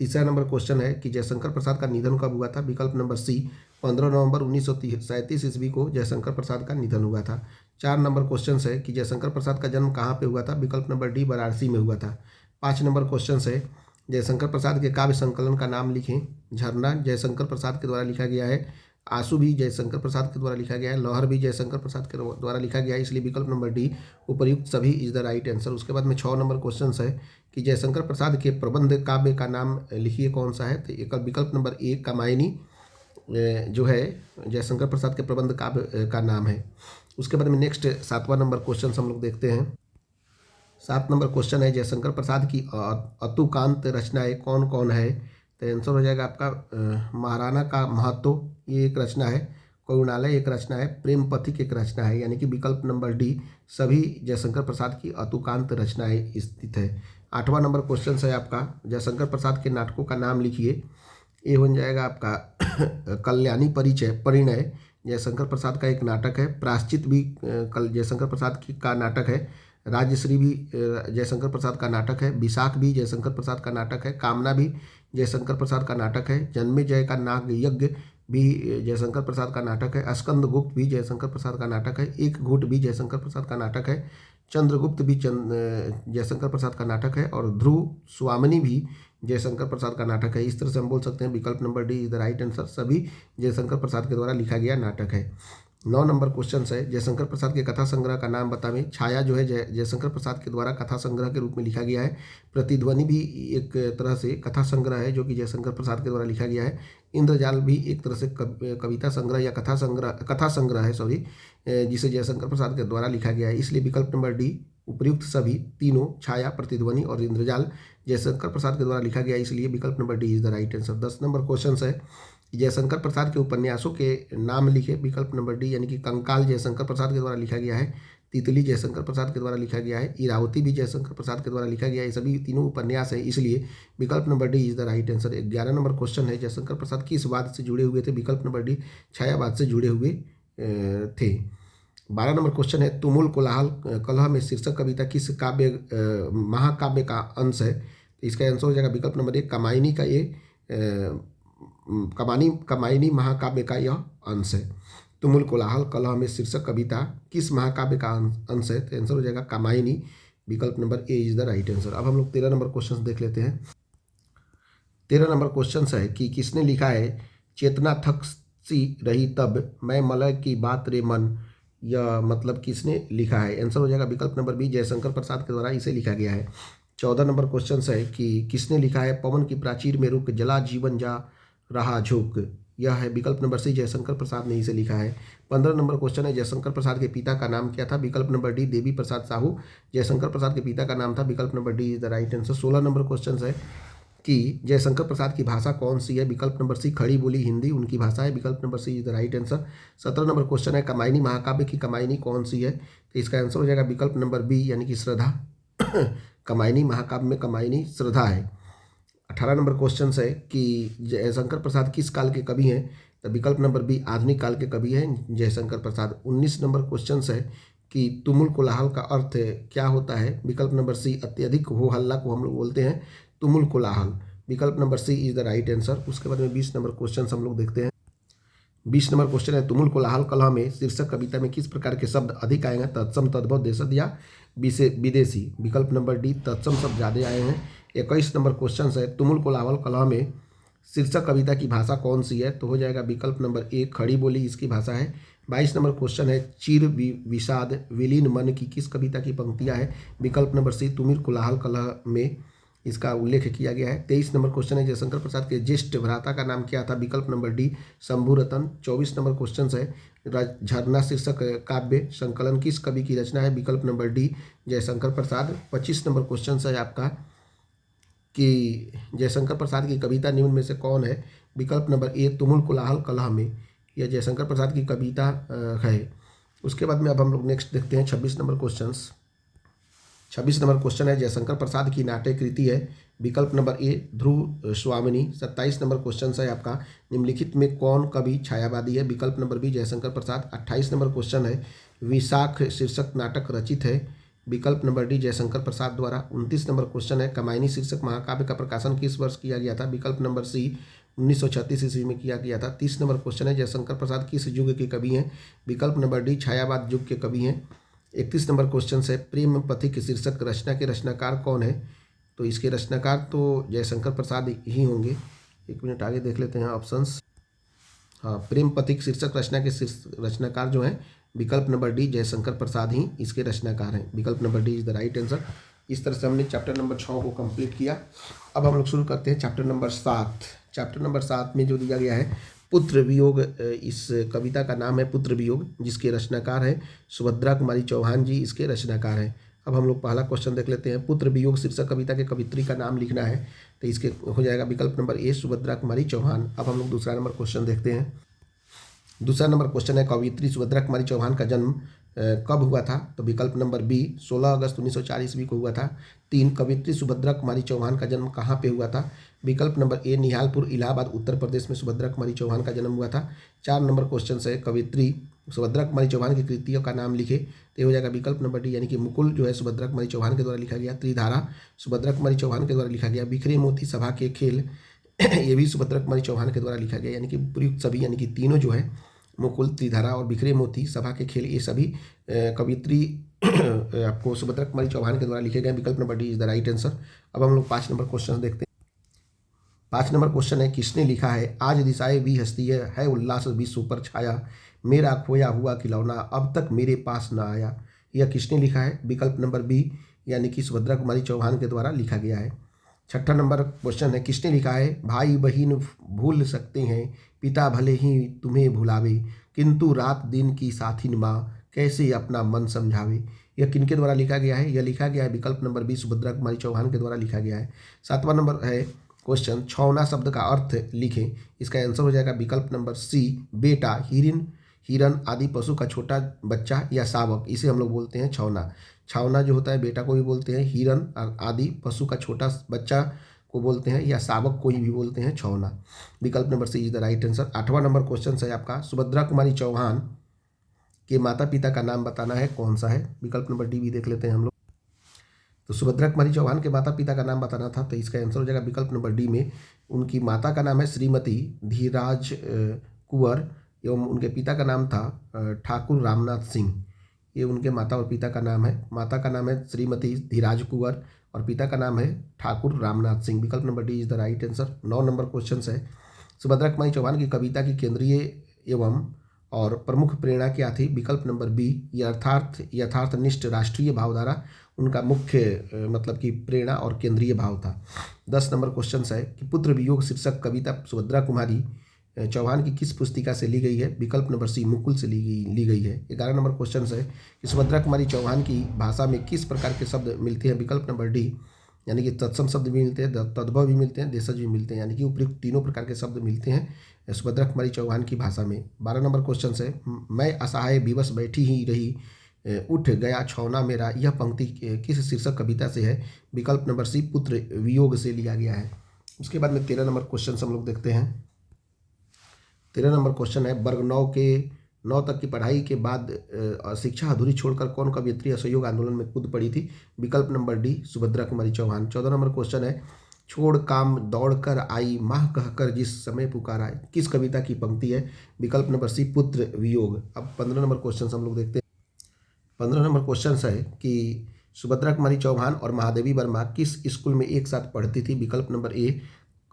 तीसरा नंबर क्वेश्चन है कि जयशंकर प्रसाद का निधन कब हुआ था? विकल्प नंबर सी 15 नवंबर 1937 ईस्वी को जयशंकर प्रसाद का निधन हुआ था। 4 नंबर क्वेश्चन है कि जयशंकर प्रसाद का जन्म कहाँ पे हुआ था? विकल्प नंबर डी वाराणसी में हुआ था। 5 नंबर क्वेश्चन है, जयशंकर प्रसाद के काव्य संकलन का नाम लिखें। झरना जयशंकर प्रसाद के द्वारा लिखा गया है। आंसू भी जयशंकर प्रसाद के द्वारा लिखा गया है। लहर भी जयशंकर प्रसाद के द्वारा लिखा गया है, इसलिए विकल्प नंबर डी उपर्युक्त सभी इज द राइट आंसर। उसके बाद में 6 नंबर क्वेश्चन है कि जयशंकर प्रसाद के प्रबंध काव्य का नाम लिखिए कौन सा है? तो एक विकल्प नंबर ए कामायनी जो है जयशंकर प्रसाद के प्रबंध काव्य का नाम है। उसके बाद में नेक्स्ट 7वां नंबर क्वेश्चन हम लोग देखते हैं। 7 नंबर क्वेश्चन है, जयशंकर प्रसाद की अतुकांत रचनाएं कौन कौन है? तो आंसर हो जाएगा आपका महाराणा का महत्व, ये एक रचना है। करुणालय एक रचना है। प्रेम पथिक एक रचना है, यानी कि विकल्प नंबर डी सभी जयशंकर प्रसाद की अतुकांत रचनाएं स्थित है। 8वां नंबर क्वेश्चन है आपका, जयशंकर प्रसाद के नाटकों का नाम लिखिए। ये हो जाएगा आपका कल्याणी परिणय जयशंकर प्रसाद का एक नाटक है। प्राश्चित भी जयशंकर प्रसाद का नाटक है। राजश्री भी जयशंकर प्रसाद का नाटक है। विशाख भी जयशंकर प्रसाद का नाटक है। कामना भी जयशंकर प्रसाद का नाटक है। जन्मेजय का नाग यज्ञ भी जयशंकर प्रसाद का नाटक है। स्कंद गुप्त भी जयशंकर प्रसाद का नाटक है। एक घूट भी जयशंकर प्रसाद का नाटक है। चंद्रगुप्त भी जयशंकर प्रसाद का नाटक है। और ध्रुव स्वामिनी भी जयशंकर प्रसाद का नाटक है। इस तरह से हम बोल सकते हैं विकल्प number D is the right answer, सभी जयशंकर प्रसाद के द्वारा लिखा गया नाटक है। 9 नंबर क्वेश्चन है, जयशंकर प्रसाद के कथा संग्रह का नाम बतावें। छाया जो है जयशंकर प्रसाद के द्वारा कथा संग्रह के रूप में लिखा गया है। प्रतिध्वनि भी एक तरह से कथा संग्रह है जो कि जयशंकर प्रसाद के द्वारा लिखा गया है। इंद्रजाल भी एक तरह से कविता संग्रह या कथा संग्रह है जिसे जयशंकर प्रसाद के द्वारा लिखा गया है, इसलिए विकल्प नंबर डी उपयुक्त सभी तीनों छाया, प्रतिध्वनि और इंद्रजाल जयशंकर प्रसाद के द्वारा लिखा गया, इसलिए विकल्प number D is the right answer. 10 number question है, जयशंकर प्रसाद के उपन्यासों के नाम लिखे। विकल्प नंबर डी यानी कि कंकाल जयशंकर प्रसाद के द्वारा लिखा गया है। तितली जयशंकर प्रसाद के द्वारा लिखा गया है। इरावती भी जयशंकर प्रसाद के द्वारा लिखा गया है। ये सभी तीनों उपन्यास हैं, इसलिए विकल्प number D is the right answer. 11 number question है, जयशंकर प्रसाद किस वाद से जुड़े हुए थे? विकल्प नंबर डी छायावाद से जुड़े हुए थे। 12 नंबर क्वेश्चन है, तुमुल कोलाहल कलह में शीर्षक कविता किस महाकाव्य का अंश है? तो इसका आंसर हो जाएगा विकल्प नंबर ए कामायनी का ये कामायनी महाकाव्य का यह अंश है। तुमुल कोलाहल कलह में शीर्षक कविता किस महाकाव्य का अंश है? तो आंसर हो जाएगा कामायनी, विकल्प number A is the right answer. अब हम लोग 13 नंबर क्वेश्चन देख लेते हैं। 13 नंबर क्वेश्चन है कि किसने लिखा है चेतना थक सी रही तब मैं मलय की बात रे मन? यह मतलब किसने लिखा है? आंसर हो जाएगा विकल्प नंबर बी जयशंकर प्रसाद के द्वारा इसे लिखा गया है। 14 नंबर क्वेश्चन है कि किसने लिखा है पवन की प्राचीर में रुक जला जीवन जा रहा झोंक। यह है विकल्प नंबर सी जयशंकर प्रसाद ने इसे लिखा है। 15 नंबर क्वेश्चन है जयशंकर प्रसाद के पिता का नाम क्या था। विकल्प नंबर डी देवी प्रसाद साहू जयशंकर प्रसाद के पिता का नाम था। विकल्प number D is the right answer. 16 number question है कि जयशंकर प्रसाद की भाषा कौन सी है। विकल्प नंबर सी खड़ी बोली हिंदी उनकी भाषा है। विकल्प number C is the right answer. 17 number question है कामायनी महाकाव्य की कामायनी कौन सी है। तो इसका आंसर हो जाएगा विकल्प नंबर बी यानी कि श्रद्धा। कामायनी महाकाव्य में कामायनी श्रद्धा है। 18 नंबर क्वेश्चन है कि जयशंकर प्रसाद किस काल के कवि हैं। तो विकल्प नंबर बी आधुनिक काल के कवि हैं जयशंकर प्रसाद। 19 नंबर क्वेश्चन है कि तुमुल कोलाहल का अर्थ क्या होता है। विकल्प नंबर सी अत्यधिक हो हल्ला को हम लोग बोलते हैं तुमुल कोलाहल। विकल्प number C is the right answer. उसके बाद में 20 नंबर क्वेश्चन हम लोग देखते हैं। 20 नंबर क्वेश्चन है तुमुल कोलाहल कलह में शीर्षक कविता में किस प्रकार के शब्द अधिक आएंगे। तत्सम तद्भव देशज या विदेशी। विकल्प नंबर डी तत्सम शब्द ज़्यादा आए हैं। 21 नंबर क्वेश्चन है तुमुल कोलाहल कलह में शीर्षक कविता की भाषा कौन सी है। तो हो जाएगा विकल्प नंबर ए खड़ी बोली इसकी भाषा है। 22 नंबर क्वेश्चन है चिर विषाद विलीन मन की किस कविता की पंक्तियाँ है। विकल्प नंबर सी तुमुल कोलाहल कलह में इसका उल्लेख किया गया है। 23 नंबर क्वेश्चन है जयशंकर प्रसाद के ज्येष्ठ भ्राता का नाम क्या था। विकल्प नंबर डी शंभु रतन। 24 नंबर क्वेश्चन है झरना शीर्षक काव्य संकलन किस कवि की रचना है। विकल्प number D Jaishankar Prasad. 25 number question है आपका कि जयशंकर प्रसाद की कविता निम्न में से कौन है। विकल्प नंबर ए तुमुल कोलाहल कलह में यह जयशंकर प्रसाद की कविता है। उसके बाद में अब हम लोग नेक्स्ट देखते हैं 26 नंबर क्वेश्चन। 26 नंबर क्वेश्चन है जयशंकर प्रसाद की नाट्य कृति है। विकल्प नंबर ए ध्रुव स्वामिनी। 27 नंबर क्वेश्चन है आपका निम्नलिखित में कौन कवि छायावादी है। विकल्प number B Jaishankar Prasad. 28 number question है विशाख शीर्षक नाटक रचित है। विकल्प नंबर डी जयशंकर प्रसाद द्वारा। 29 नंबर क्वेश्चन है कामायनी शीर्षक महाकाव्य का प्रकाशन किस वर्ष किया गया था। विकल्प नंबर सी 1936 ईस्वी में किया गया था। 30 नंबर क्वेश्चन है जयशंकर प्रसाद किस युग के कवि हैं। विकल्प नंबर डी छायावाद युग के कवि हैं। 31 नंबर क्वेश्चन है प्रेम पथिक शीर्षक रचना के रचनाकार कौन है। तो इसके रचनाकार तो जयशंकर प्रसाद ही होंगे। एक मिनट आगे देख लेते हैं ऑप्शंस। हाँ प्रेम पथिक शीर्षक रचना के रचनाकार जो हैं विकल्प नंबर डी जयशंकर प्रसाद ही इसके रचनाकार हैं। विकल्प number D is the right answer. इस तरह से हमने चैप्टर नंबर 6 को कंप्लीट किया। अब हम लोग शुरू करते हैं चैप्टर नंबर 7। चैप्टर नंबर 7 में जो दिया गया है पुत्र वियोग, इस कविता का नाम है पुत्र वियोग जिसके रचनाकार है सुभद्रा कुमारी चौहान जी इसके रचनाकार हैं। अब हम लोग पहला क्वेश्चन देख लेते हैं। पुत्र वियोग शीर्षक कविता के कवित्री का नाम लिखना है। तो इसके हो जाएगा विकल्प नंबर ए सुभद्रा कुमारी चौहान। अब हम लोग दूसरा नंबर क्वेश्चन देखते हैं। दूसरा नंबर क्वेश्चन है कवित्री सुभद्रा कुमारी चौहान का जन्म कब हुआ था। तो विकल्प नंबर बी 16 अगस्त 1904 ईस्वी को हुआ था। 3 कवित्री सुभद्रा कुमारी चौहान का जन्म कहाँ पे हुआ था। विकल्प नंबर ए निहालपुर इलाहाबाद उत्तर प्रदेश में सुभद्रा कुमारी चौहान का जन्म हुआ था। 4 नंबर क्वेश्चन है कवित्री सुभद्रा कुमारी चौहान की कृतियों का नाम लिखे। तो हो जाएगा विकल्प नंबर डी यानी कि मुकुल जो है सुभद्रा कुमारी चौहान के द्वारा लिखा गया। त्रिधारा सुभद्रा कुमारी चौहान के द्वारा लिखा गया। बिखरे मोती सभा के खेल ये भी सुभद्रा कुमारी चौहान के द्वारा लिखा गया। यानी कि प्रयुक्त सभी यानी कि तीनों जो है मुकुल त्रिधारा और बिखरे मोती सभा के खेल ये सभी कवित्री आपको सुभद्रा कुमारी चौहान के द्वारा लिखे गए। विकल्प number D is the right answer. अब हम लोग 5 नंबर क्वेश्चन देखते हैं। 5 नंबर क्वेश्चन है किसने लिखा है आज दिशाएं भी हंसती है उल्लास विश्व पर छाया मेरा खोया हुआ खिलौना अब तक मेरे पास न आया। यह किसने लिखा है। विकल्प नंबर बी यानी कि सुभद्रा कुमारी चौहान के द्वारा लिखा गया है। 6ठा नंबर क्वेश्चन है किसने लिखा है भाई बहन भूल सकते हैं पिता भले ही तुम्हें भुलावे किंतु रात दिन की साथिन माँ कैसे अपना मन समझावे। यह किनके द्वारा लिखा गया है। यह लिखा गया है विकल्प नंबर बी सुभद्रा कुमारी चौहान के द्वारा लिखा गया है। 7वां नंबर है क्वेश्चन छौना शब्द का अर्थ लिखें। इसका आंसर हो जाएगा विकल्प नंबर सी बेटा हिरन आदि पशु का छोटा बच्चा या शावक इसे हम लोग बोलते हैं छौना। छौना जो होता है बेटा को भी बोलते हैं, हिरन आदि पशु का छोटा बच्चा को बोलते हैं या शावक को भी बोलते हैं छौना। विकल्प number C is the right answer. 8वां नंबर क्वेश्चन है आपका सुभद्रा कुमारी चौहान के माता पिता का नाम बताना है कौन सा है। विकल्प नंबर डी भी देख लेते हैं हम लोग। तो सुभद्रा कुमारी चौहान के माता पिता का नाम बताना था तो इसका आंसर हो जाएगा विकल्प नंबर डी में उनकी माता का नाम है श्रीमती धीराज कुंवर एवं उनके पिता का नाम था ठाकुर रामनाथ सिंह। ये उनके माता और पिता का नाम है। माता का नाम है श्रीमती धीराज कुंवर और पिता का नाम है ठाकुर रामनाथ सिंह। विकल्प number D is the right answer. 9 number question है सुभद्रा कुमारी चौहान की कविता की केंद्रीय एवं और प्रमुख प्रेरणा क्या थी। विकल्प नंबर बी यथार्थनिष्ठ राष्ट्रीय भावधारा उनका मुख्य मतलब कि प्रेरणा और केंद्रीय भाव था। 10 नंबर क्वेश्चन है कि पुत्र वियोग शीर्षक कविता सुभद्रा कुमारी चौहान की किस पुस्तिका से ली गई है? विकल्प नंबर सी मुकुल से ली गई है। 11 नंबर क्वेश्चन है कि सुभद्रा कुमारी चौहान की भाषा में किस प्रकार के शब्द मिलते हैं? विकल्प नंबर डी, यानी कि तत्सम शब्द भी मिलते हैं, तद्भव भी मिलते हैं, देशज भी मिलते हैं, यानी कि उपयुक्त तीनों प्रकार के शब्द मिलते हैं सुभद्रा कुमारी चौहान की भाषा में। 12 नंबर क्वेश्चन है मैं असहाय विवश बैठी ही रही उठ गया छौना मेरा, यह पंक्ति किस शीर्षक कविता से है? विकल्प नंबर सी पुत्र वियोग से लिया गया है। उसके बाद में 13 नंबर क्वेश्चन हम लोग देखते हैं। 13 नंबर क्वेश्चन है वर्ग 9 तक की पढ़ाई के बाद शिक्षा अधूरी छोड़कर कौन कवियत्री असहयोग आंदोलन में कूद पड़ी थी? विकल्प number D Subhadra Kumari Chauhan. 14 number question है छोड़ काम दौड़ कर आई माह कहकर जिस समय पुकारा, किस कविता की पंक्ति है? विकल्प नंबर सी पुत्र वियोग। अब 15 नंबर क्वेश्चन हम लोग देखते हैं। 15 नंबर क्वेश्चन है कि सुभद्रा कुमारी चौहान और महादेवी वर्मा किस स्कूल में एक साथ पढ़ती थी? विकल्प number A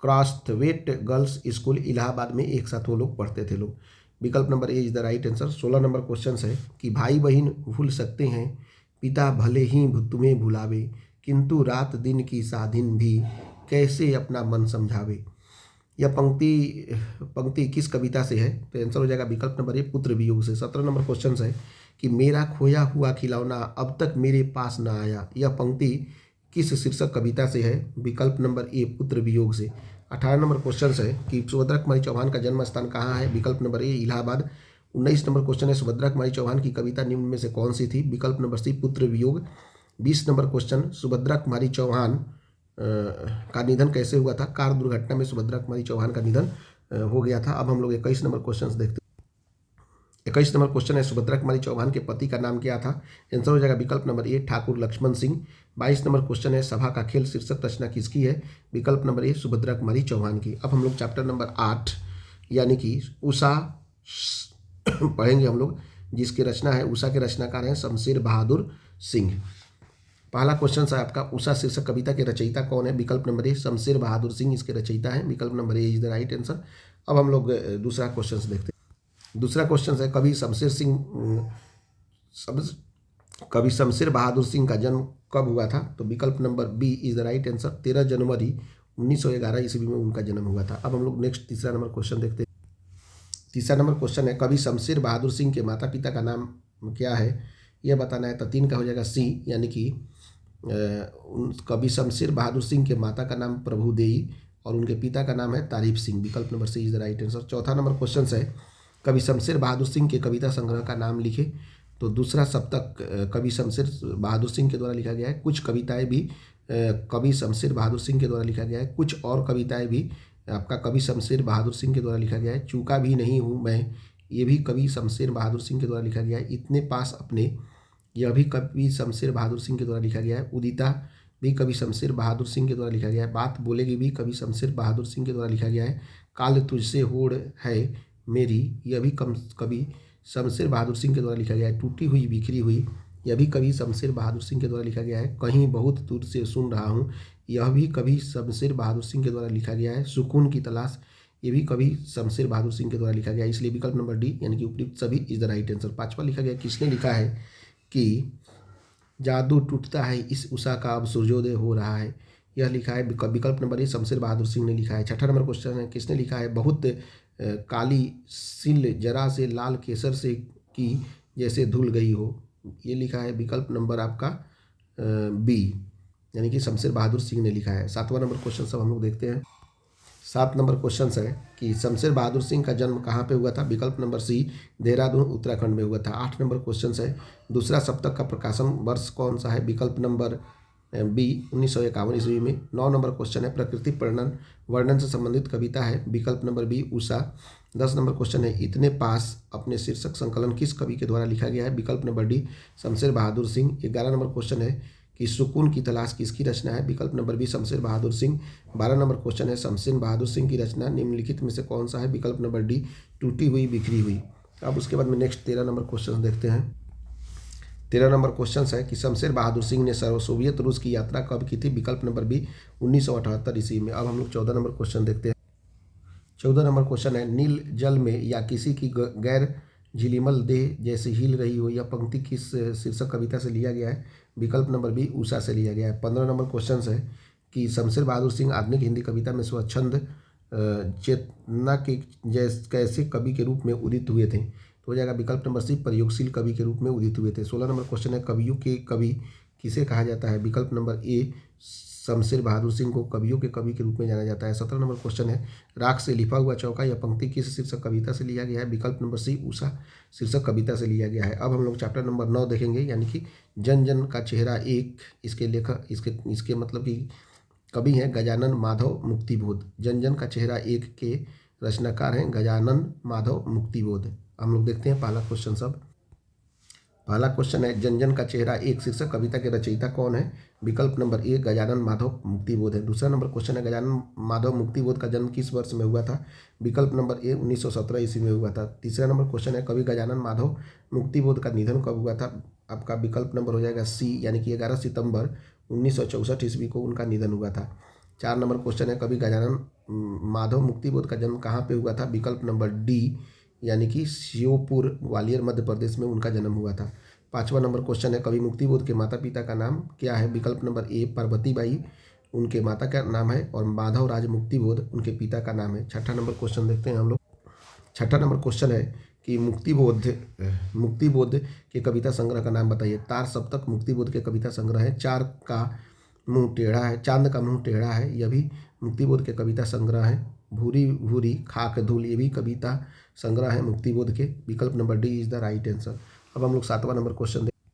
Crosthwaite girls school, Allahabad में एक साथ वो लोग पढ़ते थे लोग। विकल्प number A is the right answer. 16 number question है कि भाई बहन भूल सकते हैं पिता भले ही तुम्हें भुलावे, किंतु रात दिन की साधिन भी कैसे अपना मन समझावे। यह पंक्ति किस कविता से है? तो आंसर हो जाएगा विकल्प नंबर ए पुत्र वियोग से। 17 नंबर क्वेश्चन है कि मेरा खोया हुआ खिलौना अब तक मेरे पास ना आया, यह पंक्ति किस शीर्षक कविता से है? विकल्प नंबर ए पुत्र वियोग से। 18 नंबर क्वेश्चन है कि सुभद्रा कुमारी चौहान का जन्म स्थान कहाँ है? विकल्प नंबर ए इलाहाबाद। 19 नंबर क्वेश्चन है सुभद्रा कुमारी चौहान की कविता निम्न में से कौन सी थी? विकल्प नंबर सी पुत्र वियोग। 20 नंबर क्वेश्चन सुभद्रा कुमारी चौहान का निधन कैसे हुआ था? कार दुर्घटना में सुभद्रा कुमारी चौहान का निधन हो गया था। अब हम लोग 21 नंबर क्वेश्चन देखते हैं। 21 नंबर क्वेश्चन है सुभद्रा कुमारी चौहान के पति का नाम क्या था? आंसर हो जाएगा विकल्प number A Thakur Laxman Singh. 22 number question है सभा का खेल शीर्षक रचना किसकी है? विकल्प नंबर ए सुभद्रा कुमारी चौहान की। अब हम लोग चैप्टर नंबर 8 यानी कि उषा पढ़ेंगे हम लोग, जिसकी रचना है उषा के रचनाकार हैं शमशेर बहादुर सिंह। पहला क्वेश्चन है आपका उषा शीर्षक कविता के रचयिता कौन है? विकल्प नंबर ए शमशेर बहादुर सिंह इसके रचयिता हैं। विकल्प number A is the right answer. अब हम लोग दूसरा क्वेश्चन देखते हैं। दूसरा क्वेश्चन है कवि शमशेर बहादुर सिंह का जन्म कब हुआ था? तो विकल्प number B is the right answer. 13 जनवरी 1911 ईस्वी में उनका जन्म हुआ था। अब हम लोग नेक्स्ट तीसरा नंबर क्वेश्चन देखते हैं। तीसरा नंबर क्वेश्चन है कवि शमशेर बहादुर सिंह के माता पिता का नाम क्या है? यह बताना है। तो 3 का हो जाएगा सी, यानी कि कवि शमशेर बहादुर सिंह के माता का नाम प्रभुदेई और उनके पिता का नाम है तारीफ सिंह। विकल्प number C is the right answer. चौथा नंबर क्वेश्चन है कवि शमशेर बहादुर सिंह के कविता संग्रह का नाम लिखे। तो दूसरा सप्तक कवि शमशेर बहादुर सिंह के द्वारा लिखा गया है। कुछ कविताएं भी कवि शमशेर बहादुर सिंह के द्वारा लिखा गया है। कुछ और कविताएं भी आपका कवि शमशेर बहादुर सिंह के द्वारा लिखा गया है। चूका भी नहीं हूँ मैं, ये भी कवि शमशेर बहादुर सिंह के द्वारा लिखा गया है। इतने पास अपने, यह भी कवि शमशेर बहादुर सिंह के द्वारा लिखा गया है। उदिता भी कवि शमशेर बहादुर सिंह के द्वारा लिखा गया है। बात बोलेगी भी कवि शमशेर बहादुर सिंह के द्वारा लिखा गया है। काल तुझसे होड़ है मेरी, यह भी कवि शमशेर बहादुर सिंह के द्वारा लिखा गया है। टूटी हुई बिखरी हुई, यह भी कवि शमशेर बहादुर सिंह के द्वारा लिखा गया है। कहीं बहुत दूर से सुन रहा हूँ, यह भी कवि शमशेर बहादुर सिंह के द्वारा लिखा गया है। सुकून की तलाश, ये भी कवि शमशेर बहादुर सिंह के द्वारा लिखा गया है। इसलिए विकल्प नंबर डी यानी कि उपयुक्त सभी इज द राइट आंसर। 5वां लिखा गया किसने लिखा है कि जादू टूटता है इस उषा का अब सूर्योदय हो रहा है, यह लिखा है विकल्प नंबर ए शमशेर बहादुर सिंह ने लिखा है। 6ठा नंबर क्वेश्चन है किसने लिखा है बहुत काली सिल जरा से लाल केसर से की जैसे धुल गई हो, ये लिखा है विकल्प नंबर आपका बी यानी कि शमशेर बहादुर सिंह ने लिखा है। 7वां नंबर क्वेश्चन सब हम लोग देखते हैं। 7 नंबर क्वेश्चन है कि शमशेर बहादुर सिंह का जन्म कहाँ पे हुआ था? विकल्प नंबर सी देहरादून उत्तराखंड में हुआ था। 8 नंबर क्वेश्चन है दूसरा सप्तक का प्रकाशन वर्ष कौन सा है? विकल्प नंबर बी 1951 ईस्वी में। 9 नंबर क्वेश्चन है प्रकृति वर्णन से संबंधित कविता है। विकल्प number B Usha. 10 number question है इतने पास अपने शीर्षक संकलन किस कवि के द्वारा लिखा गया है? विकल्प number D Shamsher Bahadur Singh. 11 number question है कि सुकून की तलाश किसकी रचना है? विकल्प number B Shamsher Bahadur Singh. 12 number question है शमशेर बहादुर सिंह की रचना निम्नलिखित में से कौन सा है? विकल्प नंबर डी टूटी हुई बिखरी हुई। अब उसके बाद में नेक्स्ट 13 नंबर क्वेश्चन देखते हैं। 13 नंबर क्वेश्चन है कि शमशेर बहादुर सिंह ने सोवियत रूस की यात्रा कब की थी? विकल्प नंबर बी 1978 ईस्वी में। अब हम लोग 14 नंबर क्वेश्चन देखते हैं। 14 नंबर क्वेश्चन है नील जल में या किसी की गैर झिलिमल देह जैसे हिल रही हो, यह पंक्ति किस शीर्षक कविता से लिया गया है? विकल्प नंबर बी उषा से लिया गया है। 15 नंबर क्वेश्चन है कि शमशेर बहादुर सिंह आधुनिक हिंदी कविता में स्वच्छंद चेतना के कैसे कवि के रूप में उदित हुए थे? तो हो जाएगा विकल्प नंबर सी प्रयोगशील कवि के रूप में उदित हुए थे। 16 नंबर क्वेश्चन है कवियों के कवि किसे कहा जाता है? विकल्प नंबर ए शमशेर बहादुर सिंह को कवियों के कवि के रूप में जाना जाता है। 17 नंबर क्वेश्चन है राख से लिपा हुआ चौका यह पंक्ति किस शीर्षक कविता से लिया गया है? विकल्प नंबर सी उषा शीर्षक कविता से लिया गया है। अब हम लोग चैप्टर नंबर 9 देखेंगे, यानी कि जन जन का चेहरा एक। इसके लेखक इसके मतलब कि कवि हैं गजानन माधव मुक्तिबोध। जन जन का चेहरा एक के रचनाकार हैं गजानन माधव मुक्तिबोध। हम लोग देखते हैं पहला क्वेश्चन। सब पहला क्वेश्चन है जन जन का चेहरा एक शीर्षक कविता के रचयिता कौन है? विकल्प नंबर ए गजानन माधव मुक्तिबोध है। दूसरा नंबर क्वेश्चन है गजानन माधव मुक्तिबोध का जन्म किस वर्ष में हुआ था? विकल्प नंबर ए 1917 ईस्वी में हुआ था। तीसरा नंबर क्वेश्चन है कवि गजानन माधव मुक्तिबोध का निधन कब हुआ था? आपका विकल्प नंबर हो जाएगा सी, यानी कि 11 सितंबर 1964 ईस्वी को उनका निधन हुआ था। 4 नंबर क्वेश्चन है कवि गजानन माधव मुक्तिबोध का जन्म कहाँ पे हुआ था? विकल्प नंबर डी, यानी कि श्योपुर ग्वालियर मध्य प्रदेश में उनका जन्म हुआ था। 5वां नंबर क्वेश्चन है कवि मुक्तिबोध के माता पिता का नाम क्या है? विकल्प नंबर ए पार्वती बाई उनके माता का नाम है और माधव राज मुक्तिबोध उनके पिता का नाम है। 6ठा नंबर क्वेश्चन देखते हैं हम लोग। 6ठा नंबर क्वेश्चन है कि मुक्तिबोध के कविता संग्रह का नाम बताइए। तार सप्तक मुक्तिबोध के कविता संग्रह है। चांद का मुंह टेढ़ा है, यह भी मुक्तिबोध के कविता संग्रह है। भूरी भूरी खाक धूल, ये भी कविता संग्रह है मुक्तिबोध के। विकल्प number D is the right answer. अब हम लोग 7वां नंबर क्वेश्चन देखें।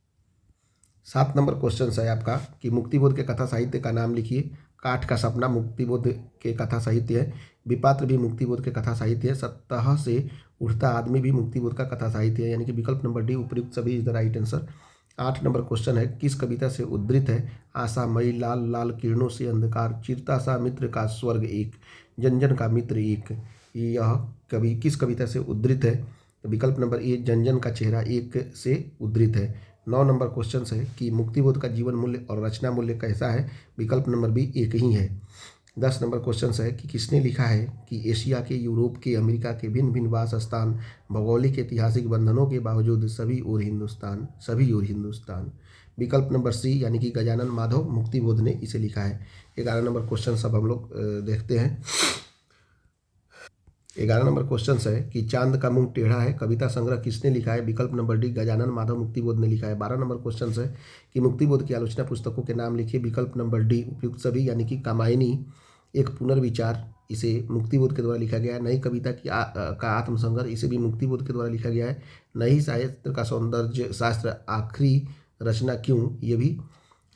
7 नंबर क्वेश्चन है आपका कि मुक्तिबोध के कथा साहित्य का नाम लिखिए। काठ का सपना मुक्तिबोध के कथा साहित्य है। विपात्र भी मुक्तिबोध के कथा साहित्य है। सतह से उठता आदमी भी मुक्तिबोध का कथा साहित्य है, यानी कि विकल्प नंबर डी उपयुक्त सभी is the right answer. 8 number question है किस कविता से उद्धृत है? आशा मई लाल लाल किरणों से अंधकार, चिरता सा मित्र का स्वर्ग एक, जन जन का मित्र एक, यह कवि किस कविता से उद्धृत है? विकल्प नंबर ए जन जन का चेहरा एक से उद्धृत है। 9 नंबर क्वेश्चन है कि मुक्तिबोध का जीवन मूल्य और रचना मूल्य कैसा है? विकल्प नंबर बी एक ही है। 10 नंबर क्वेश्चन है कि किसने लिखा है कि एशिया के, यूरोप के, अमेरिका के भिन्न भिन्न वास स्थान, भौगोलिक ऐतिहासिक बंधनों के बावजूद सभी और हिंदुस्तान। विकल्प नंबर सी, यानी कि गजानन माधव मुक्तिबोध ने इसे लिखा है। 11 नंबर क्वेश्चन सब हम लोग देखते हैं। 11 नंबर क्वेश्चन है कि चांद का मुंह टेढ़ा है कविता संग्रह किसने लिखा है? विकल्प नंबर डी गजानन माधव मुक्तिबोध ने लिखा है। 12 नंबर क्वेश्चन है कि मुक्तिबोध की आलोचना पुस्तकों के नाम लिखिए। विकल्प नंबर डी उपयुक्त सभी, यानी कि कामायनी एक पुनर्विचार, इसे मुक्तिबोध के द्वारा लिखा गया है। नई कविता का आत्मसंघर्ष, इसे भी मुक्तिबोध के द्वारा लिखा गया है। नई साहित्य का सौंदर्य शास्त्र आखिरी रचना क्यों, ये भी